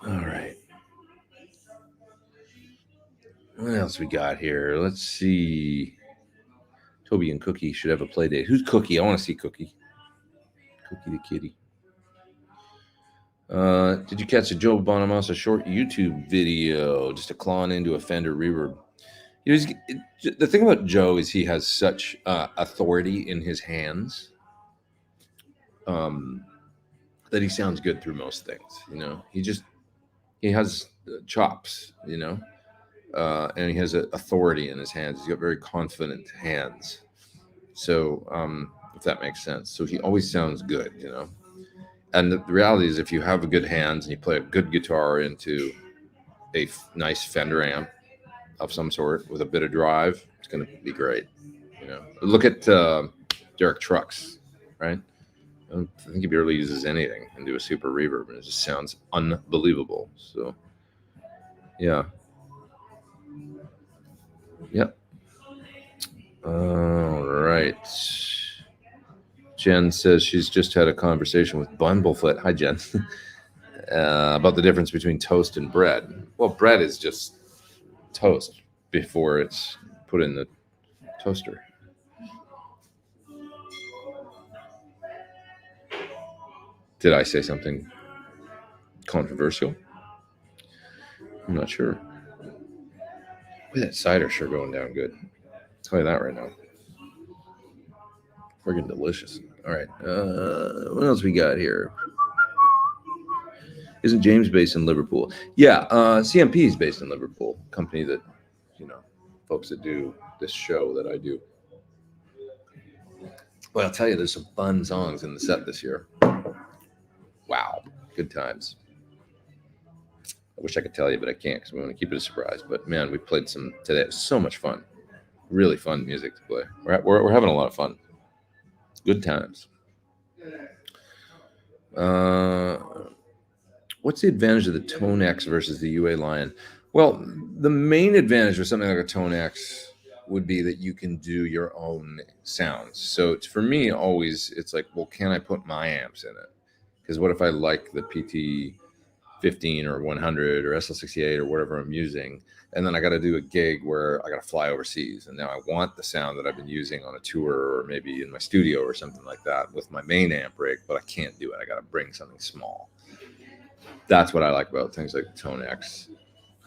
All right. What else we got here? Let's see. Toby and Cookie should have a play date. Who's Cookie? I want to see Cookie. Cookie the kitty. Did you catch a Joe Bonamassa short YouTube video? Just a clawing into a Fender reverb. The thing about Joe is he has such authority in his hands that he sounds good through most things. He has chops, and he has authority in his hands. He's got very confident hands. So if that makes sense. So he always sounds good, And the reality is, if you have a good hands and you play a good guitar into a nice Fender amp of some sort with a bit of drive, it's going to be great. Look at Derek Trucks, right? I don't think he barely uses anything and do a super reverb, and it just sounds unbelievable. So, yeah. Yep. All right. Jen says she's just had a conversation with Bumblefoot. Hi, Jen. About the difference between toast and bread. Well, bread is just toast before it's put in the toaster. Did I say something controversial? I'm not sure. Boy, that cider sure going down good. I'll tell you that right now. Friggin' delicious. All right. What else we got here? Isn't James based in Liverpool? Yeah, CMP is based in Liverpool. Company that, folks that do this show that I do. Well, I'll tell you, there's some fun songs in the set this year. Wow, good times. I wish I could tell you, but I can't because we want to keep it a surprise. But man, we played some today. It was so much fun. Really fun music to play. We're having a lot of fun. Good times. What's the advantage of the Tone X versus the UA Lion? Well, the main advantage of something like a Tone X would be that you can do your own sounds. So for me, always, it's like, well, can I put my amps in it? Because what if I like the PT 15 or 100 or SL68 or whatever I'm using. And then I got to do a gig where I got to fly overseas. And now I want the sound that I've been using on a tour or maybe in my studio or something like that with my main amp rig, but I can't do it. I got to bring something small. That's what I like about things like the Tone X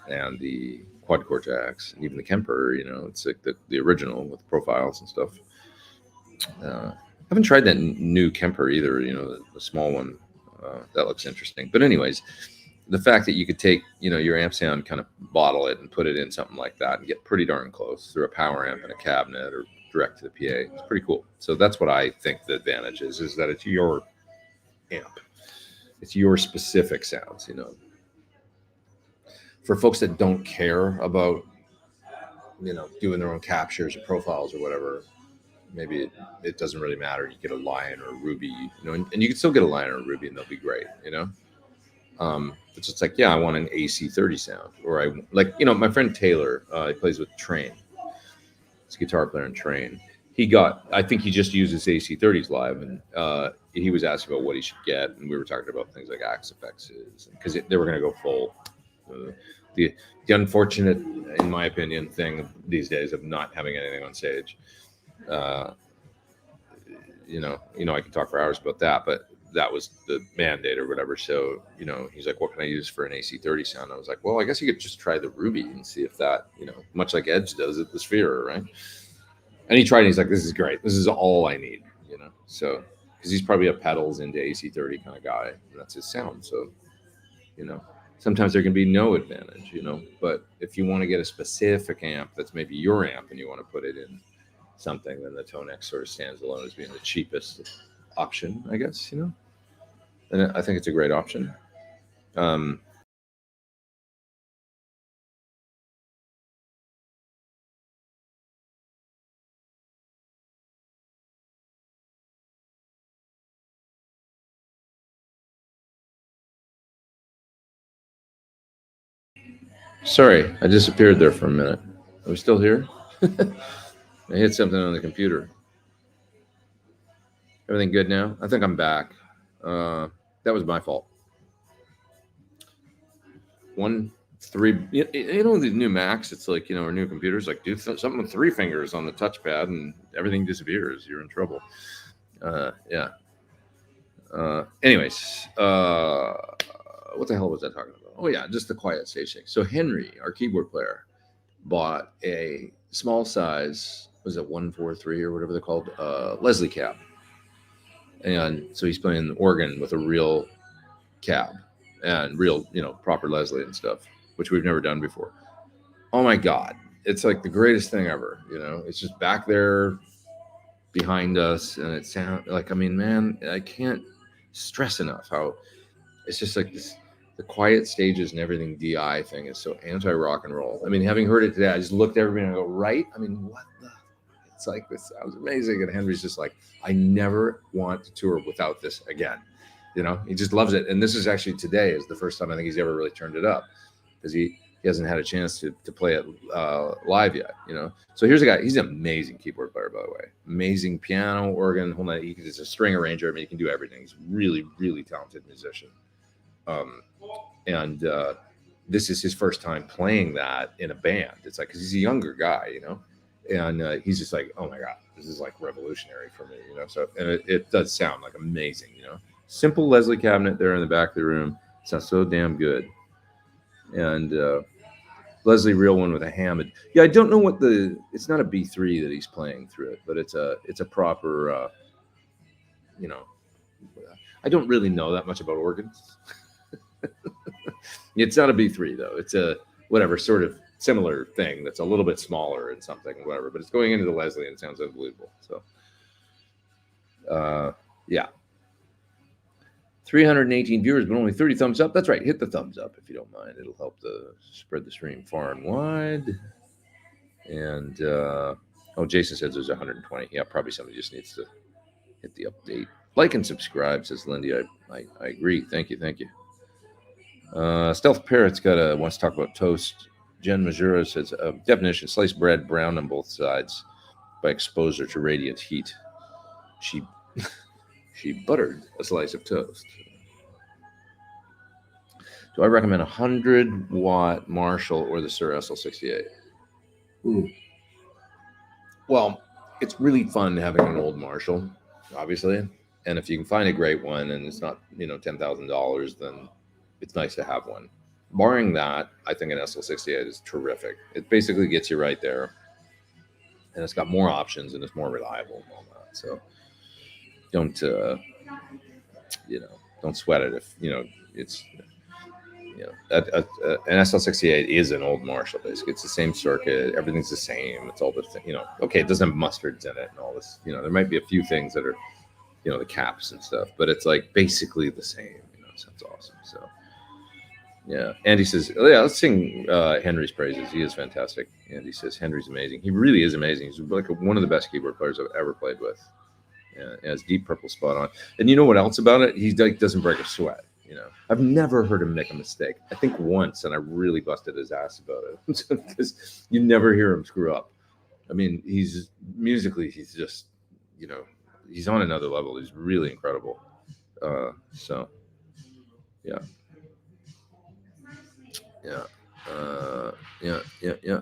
and the Quad Cortex and even the Kemper. It's like the original with profiles and stuff. I haven't tried that new Kemper either, the small one. That looks interesting. But anyways, the fact that you could take, your amp sound, kind of bottle it and put it in something like that and get pretty darn close through a power amp and a cabinet or direct to the PA, it's pretty cool. So that's what I think the advantage is that it's your amp. It's your specific sounds, For folks that don't care about, doing their own captures or profiles or whatever, maybe it doesn't really matter. You get a Lion or a Ruby, and you can still get a Lion or a Ruby and they'll be great, It's just like, yeah, I want an AC30 sound, or I like, my friend Taylor, he plays with Train. He's a guitar player in Train. I think he just uses AC30s live, and he was asking about what he should get, and we were talking about things like Axe Effects, because they were going to go full. The unfortunate, in my opinion, thing these days of not having anything on stage. I can talk for hours about that, but that was the mandate or whatever. So, he's like, what can I use for an AC30 sound? I was like, well, I guess you could just try the Ruby and see if that, much like Edge does at the Sphere, right? And he tried and he's like, this is great. This is all I need, So, because he's probably a pedals into AC30 kind of guy. And that's his sound. So, sometimes there can be no advantage, but if you want to get a specific amp that's maybe your amp and you want to put it in something, then the Tone X sort of stands alone as being the cheapest option, I guess, and I think it's a great option. Sorry, I disappeared there for a minute. Are we still here? I hit something on the computer. Everything good now? I think I'm back. That was my fault. 1, 3. The new Macs, it's like, or new computers, like do something with 3 fingers on the touchpad and everything disappears. You're in trouble. Yeah. Anyways, what the hell was I talking about? Oh yeah, just the quiet stage thing. So Henry, our keyboard player, bought a small size, was it 143 or whatever they're called, Leslie cab. And so he's playing organ with a real cab and real, proper Leslie and stuff, which we've never done before. Oh my God. It's like the greatest thing ever. It's just back there behind us. And it sounds like, man, I can't stress enough how it's just like this, the quiet stages and everything DI thing is so anti-rock and roll. Having heard it today, I just looked at everybody and I go, right? What the? It's like, this sounds amazing. And Henry's just like, I never want to tour without this again. He just loves it. And this is actually today is the first time I think he's ever really turned it up, because he hasn't had a chance to play it live yet, So here's a guy, he's an amazing keyboard player, by the way. Amazing piano, organ, whole night. He's a string arranger. He can do everything. He's really, really talented musician. And this is his first time playing that in a band. It's like, because he's a younger guy, and he's just like, oh my God, this is like revolutionary for me, So, and it does sound like amazing, Simple Leslie cabinet there in the back of the room. It sounds so damn good. And Leslie real one with a Hammond. Yeah, I don't know it's not a B3 that he's playing through it, but it's a proper, I don't really know that much about organs. It's not a B3 though. It's a whatever sort of similar thing that's a little bit smaller and something, whatever. But it's going into the Leslie and it sounds unbelievable. So, yeah. 318 viewers, but only 30 thumbs up. That's right. Hit the thumbs up if you don't mind. It'll help to spread the stream far and wide. And Jason says there's 120. Yeah, probably somebody just needs to hit the update. Like and subscribe, says Lindy. I agree. Thank you. Stealth Parrot's wants to talk about toast. Jen Majura says definition: sliced bread, brown on both sides by exposure to radiant heat. She buttered a slice of toast. Do I recommend a 100-watt Marshall or the Sir SL68? Well, it's really fun having an old Marshall, obviously. And if you can find a great one and it's not, $10,000, then it's nice to have one. Barring that, I think an SL68 is terrific. It basically gets you right there. And it's got more options and it's more reliable and all that. So don't, don't sweat it if, it's, an SL68 is an old Marshall, basically. It's the same circuit. Everything's the same. It's all the, okay, it doesn't have mustards in it and all this. There might be a few things that are, the caps and stuff, but it's like basically the same. So it's awesome. So, yeah. Andy says, yeah, let's sing Henry's praises. He is fantastic. Andy says, Henry's amazing. He really is amazing. He's like one of the best keyboard players I've ever played with. Yeah, he has deep purple spot on. And you know what else about it? He doesn't break a sweat. I've never heard him make a mistake. I think once, and I really busted his ass about it because you never hear him screw up. I mean, he's musically, he's just, he's on another level. He's really incredible. So, yeah. Yeah. Yeah.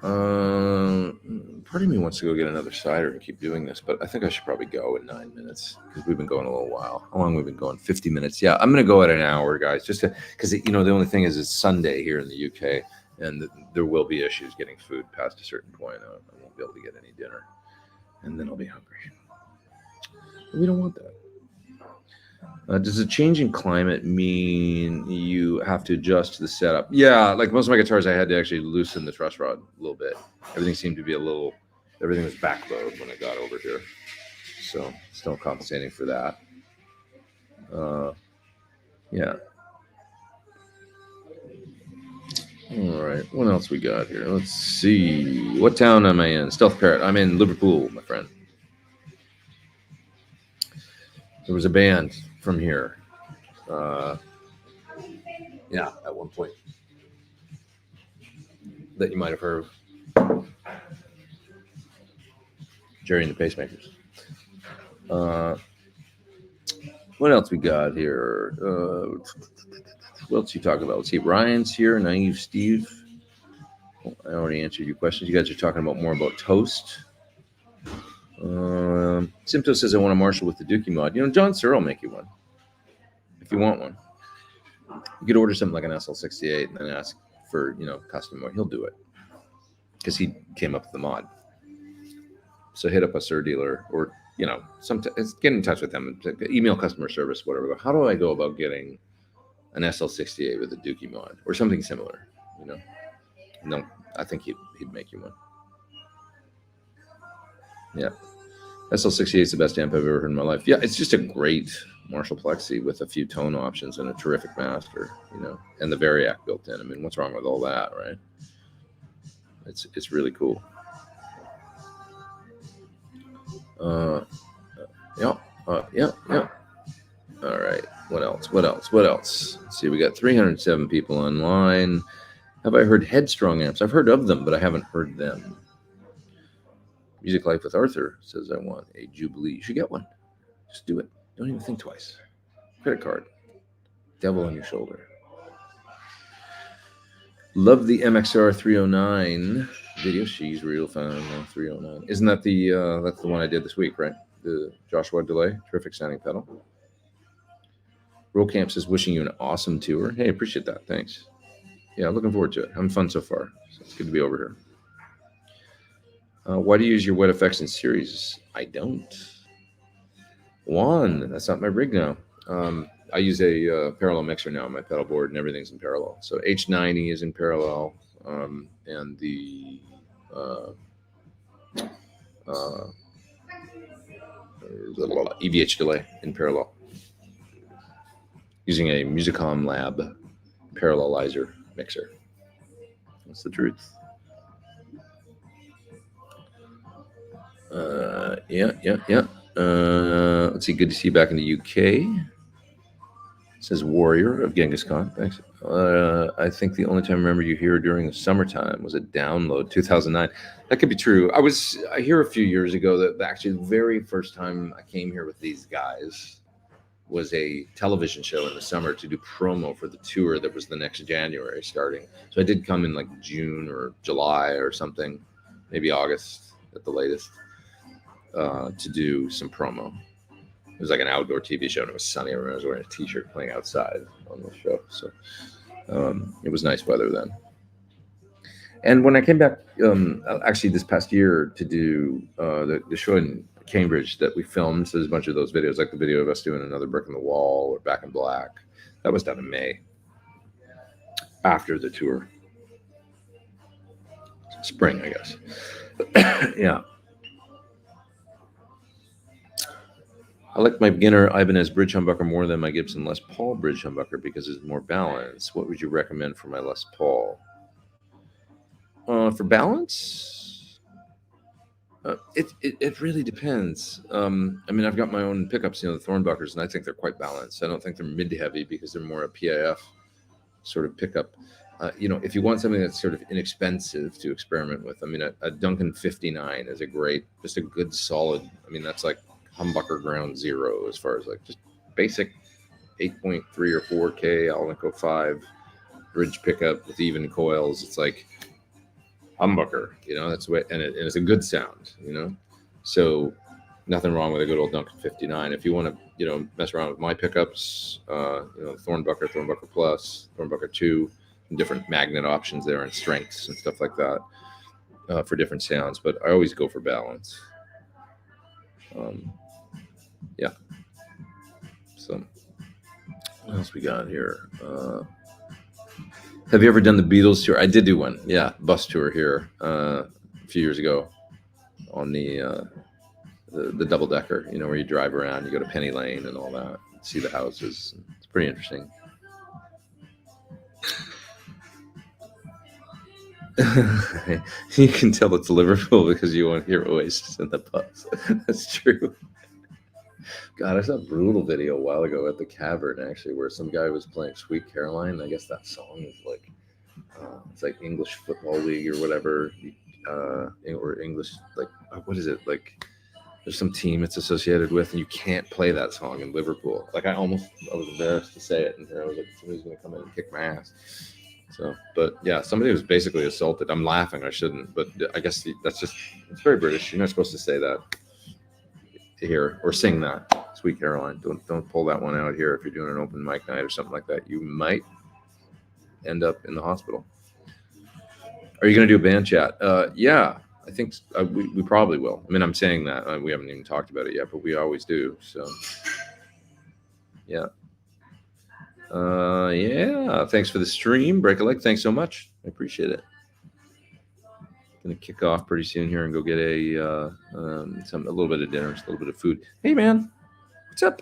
Part of me wants to go get another cider and keep doing this, but I think I should probably go in 9 minutes because we've been going a little while. How long have we been going? 50 minutes. Yeah, I'm going to go at an hour, guys, just because, the only thing is it's Sunday here in the UK and there will be issues getting food past a certain point. I won't be able to get any dinner and then I'll be hungry. We don't want that. Does a change in climate mean you have to adjust to the setup? Yeah, like most of my guitars, I had to actually loosen the truss rod a little bit. Everything seemed to be everything was backbowed when I got over here. So still compensating for that. Yeah. All right, what else we got here? Let's see. What town am I in? Stealth Parrot. I'm in Liverpool, my friend. There was a band from here. Yeah, at one point that you might have heard of. Jerry and the Pacemakers. What else we got here? What else you talking about? Let's see. Ryan's here. Naive Steve. I already answered your questions. You guys are talking about more about toast. Simto says I want a Marshall with the Dookie mod. John Searle will make you one if you want one. You could order something like an SL68 and then ask for custom mod. He'll do it because he came up with the mod. So hit up a Sir dealer or get in touch with them. Email customer service, whatever. How do I go about getting an SL68 with a Dookie mod or something similar? No, I think he'd make you one. Yeah. SL68 is the best amp I've ever heard in my life. Yeah, it's just a great Marshall Plexi with a few tone options and a terrific master, and the Variac built in. I mean, what's wrong with all that, right? It's really cool. Yeah. All right. What else? Let's see. We got 307 people online. Have I heard Headstrong amps? I've heard of them, but I haven't heard them. Music Life with Arthur says I want a Jubilee. You should get one. Just do it. Don't even think twice. Credit card. Devil on your shoulder. Love the MXR 309 video. She's real fun. 309. Isn't that that's the one I did this week, right? The Joshua Delay. Terrific sounding pedal. Roll Camp says wishing you an awesome tour. Hey, appreciate that. Thanks. Yeah, looking forward to it. Having fun so far. So it's good to be over here. Why do you use your wet effects in series? I don't. Juan, that's not my rig now. I use a parallel mixer now on my pedal board, and everything's in parallel. So H90 is in parallel, and the EVH delay in parallel. Using a Musicom Lab parallelizer mixer. That's the truth. Yeah. Let's see. Good to see you back in the UK. It says Warrior of Genghis Khan. Thanks. I think the only time I remember you here during the summertime was a download 2009. That could be true. I hear a few years ago that actually the very first time I came here with these guys was a television show in the summer to do promo for the tour that was the next January starting. So I did come in like June or July or something, maybe August at the latest, to do some promo. It was like an outdoor TV show, and it was sunny. I remember I was wearing a T-shirt playing outside on the show, so it was nice weather then. And when I came back, actually this past year to do the show in Cambridge that we filmed, so there's a bunch of those videos, like the video of us doing Another Brick in the Wall or Back in Black. That was done in May, after the tour. Spring, I guess. Yeah. I like my beginner Ibanez bridge humbucker more than my Gibson Les Paul bridge humbucker because it's more balanced. What would you recommend for my Les Paul? For balance, it really depends. I mean, I've got my own pickups, the Thornbuckers, and I think they're quite balanced. I don't think they're mid-heavy because they're more a PIF sort of pickup. If you want something that's sort of inexpensive to experiment with, I mean, a Duncan 59 is just a good solid. I mean, that's like humbucker ground zero as far as like just basic 8.3 or 4K Alnico 5 bridge pickup with even coils. It's like humbucker, that's the way, and it's a good sound, so nothing wrong with a good old Duncan 59. If you want to, mess around with my pickups, Thornbucker Plus, Thornbucker 2, and different magnet options there and strengths and stuff like that for different sounds, but I always go for balance. Yeah. So what else we got here? Have you ever done the Beatles tour? I did do one. Yeah, bus tour here a few years ago on the double decker. Where you drive around, you go to Penny Lane and all that, see the houses. It's pretty interesting. You can tell it's Liverpool because you won't hear Oasis in the bus. That's true. God, I saw a brutal video a while ago at the Cavern, actually, where some guy was playing Sweet Caroline. I guess that song is like, it's like English Football League or whatever, or English, like, what is it? Like, there's some team it's associated with, and you can't play that song in Liverpool. Like, I was embarrassed to say it, and I was like, somebody's going to come in and kick my ass. So, but yeah, somebody was basically assaulted. I'm laughing, I shouldn't, but I guess it's very British. You're not supposed to say that here or sing that Sweet Caroline. Don't pull that one out here if you're doing an open mic night or something like that. You might end up in the hospital. Are you going to do a band chat? Yeah, I think we probably will. I mean, I'm saying that we haven't even talked about it yet, but we always do. So yeah. Yeah, thanks for the stream, Break a Leg. Thanks so much. I appreciate it. Gonna kick off pretty soon here and go get a little bit of dinner, just a little bit of food. Hey man, what's up?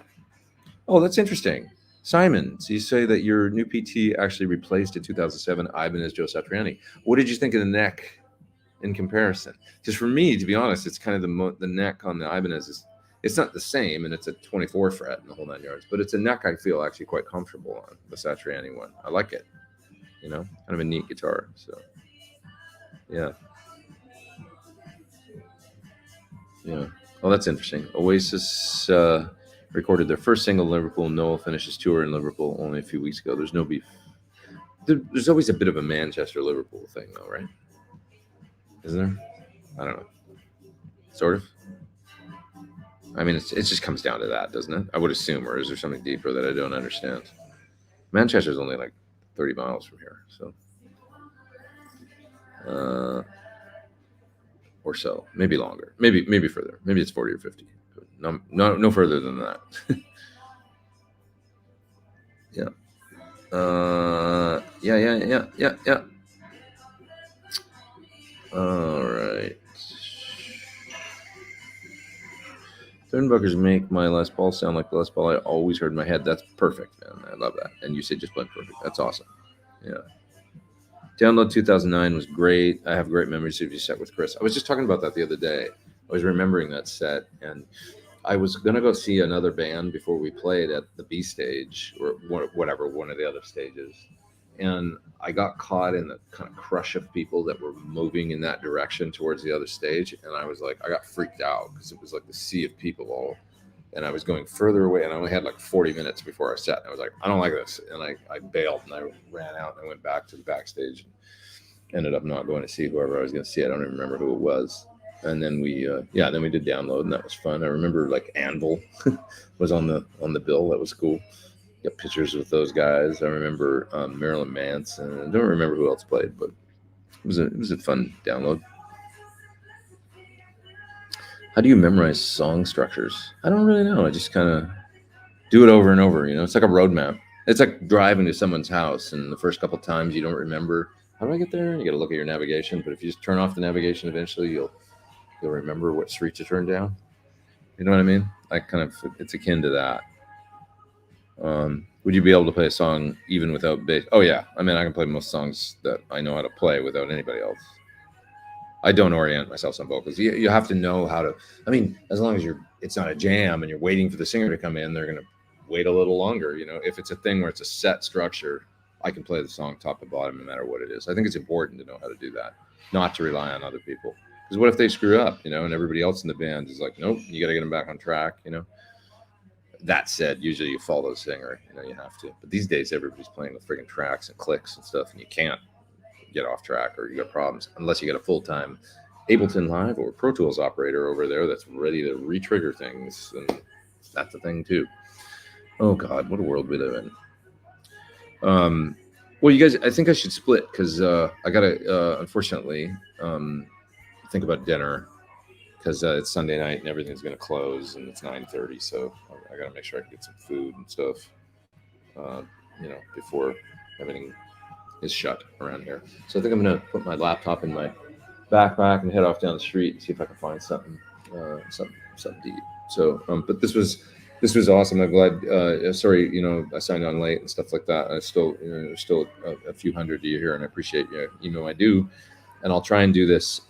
Oh, that's interesting. Simon, so you say that your new PT actually replaced a 2007 Ibanez Joe Satriani. What did you think of the neck in comparison? Because for me, to be honest, it's kind of the neck on the Ibanez it's not the same, and it's a 24 fret in the whole 9 yards, but it's a neck I feel actually quite comfortable on, the Satriani one. I like it, kind of a neat guitar. So yeah. Oh, that's interesting. Oasis recorded their first single in Liverpool. Noel finished his tour in Liverpool only a few weeks ago. There's no beef. There's always a bit of a Manchester-Liverpool thing, though, right? Isn't there? I don't know. Sort of. I mean, it just comes down to that, doesn't it? I would assume, or is there something deeper that I don't understand? Manchester's only like 30 miles from here, so. Or so, maybe longer, maybe further, maybe it's 40 or 50, but no further than that. Yeah. Yeah. All right. Turnbuckers make my Les Paul sound like the Les Paul I always heard in my head. That's perfect, man. I love that. And you say just blend perfect. That's awesome. Yeah. Download 2009 was great. I have great memories of your set with Chris. I was just talking about that the other day. I was remembering that set, and I was going to go see another band before we played at the B stage or whatever, one of the other stages. And I got caught in the kind of crush of people that were moving in that direction towards the other stage. And I was like, I got freaked out because it was like the sea of people all. and I was going further away, and I only had like 40 minutes before I set. And I was like, I don't like this, and I bailed, and I ran out, and I went back to the backstage, and ended up not going to see whoever I was going to see. I don't even remember who it was. And then we did download, and that was fun. I remember like Anvil was on the bill. That was cool. Got pictures with those guys. I remember Marilyn Manson. I don't remember who else played, but it was a fun download. How do you memorize song structures? I don't really know. I just kind of do it over and over. It's like a roadmap. It's like driving to someone's house, and the first couple times you don't remember, how do I get there? You got to look at your navigation. But if you just turn off the navigation, eventually you'll remember what street to turn down. You know what I mean? It's akin to that. Would you be able to play a song even without bass? Oh yeah. I mean, I can play most songs that I know how to play without anybody else. I don't orient myself on vocals. You have to know how to. I mean, as long as it's not a jam and you're waiting for the singer to come in, they're going to wait a little longer. If it's a thing where it's a set structure, I can play the song top to bottom no matter what it is. I think it's important to know how to do that, not to rely on other people. Because what if they screw up, and everybody else in the band is like, nope, you got to get them back on track, That said, usually you follow the singer, you have to. But these days, everybody's playing with friggin' tracks and clicks and stuff, and you can't get off track or you got problems unless you got a full-time Ableton Live or Pro Tools operator over there that's ready to re-trigger things, and that's a thing too. Oh God, what a world we live in. Well, you guys, I think I should split because I gotta unfortunately think about dinner because it's Sunday night and everything's gonna close and it's 9:30, so I gotta make sure I can get some food and stuff, before everything is shut around here. So I think I'm gonna put my laptop in my backpack and head off down the street and see if I can find something to eat. So, but this was awesome. I'm glad. Sorry, I signed on late and stuff like that. I still, there's still a few hundred to you here, and I appreciate you. I do, and I'll try and do this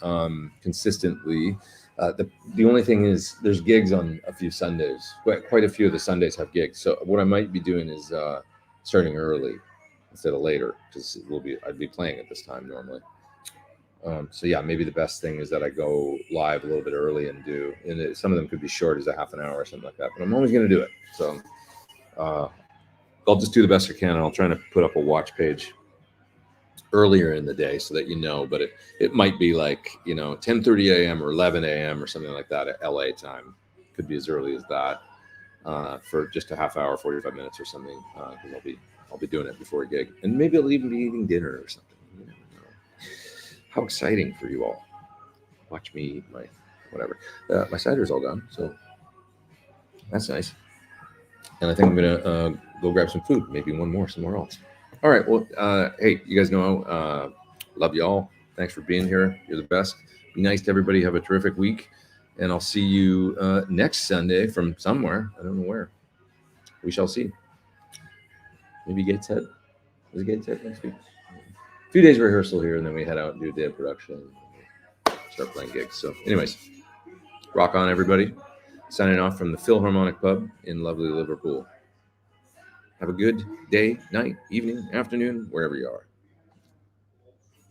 consistently. The only thing is, there's gigs on a few Sundays. Quite a few of the Sundays have gigs. So what I might be doing is starting early instead of later, because I'd be playing at this time normally. So yeah, maybe the best thing is that I go live a little bit early and some of them could be short as a half an hour or something like that, but I'm always going to do it. So I'll just do the best I can, and I'll try to put up a watch page earlier in the day so that but it might be like 10:30 a.m. or 11 a.m. or something like that at LA time. Could be as early as that for just a half hour, 45 minutes or something, because I'll be doing it before a gig, and maybe I'll even be eating dinner or something. You never know. How exciting for you all! Watch me eat my whatever. My cider's all gone, so that's nice. And I think I'm gonna go grab some food, maybe one more somewhere else. All right. Well, hey, you guys know, love you all. Thanks for being here. You're the best. Be nice to everybody. Have a terrific week, and I'll see you next Sunday from somewhere. I don't know where. We shall see. Maybe Gateshead. Is it Gateshead next week? A few days rehearsal here, and then we head out and do a day of production. Start playing gigs. So, anyways, rock on, everybody. Signing off from the Philharmonic Pub in lovely Liverpool. Have a good day, night, evening, afternoon, wherever you are.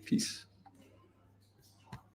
Peace.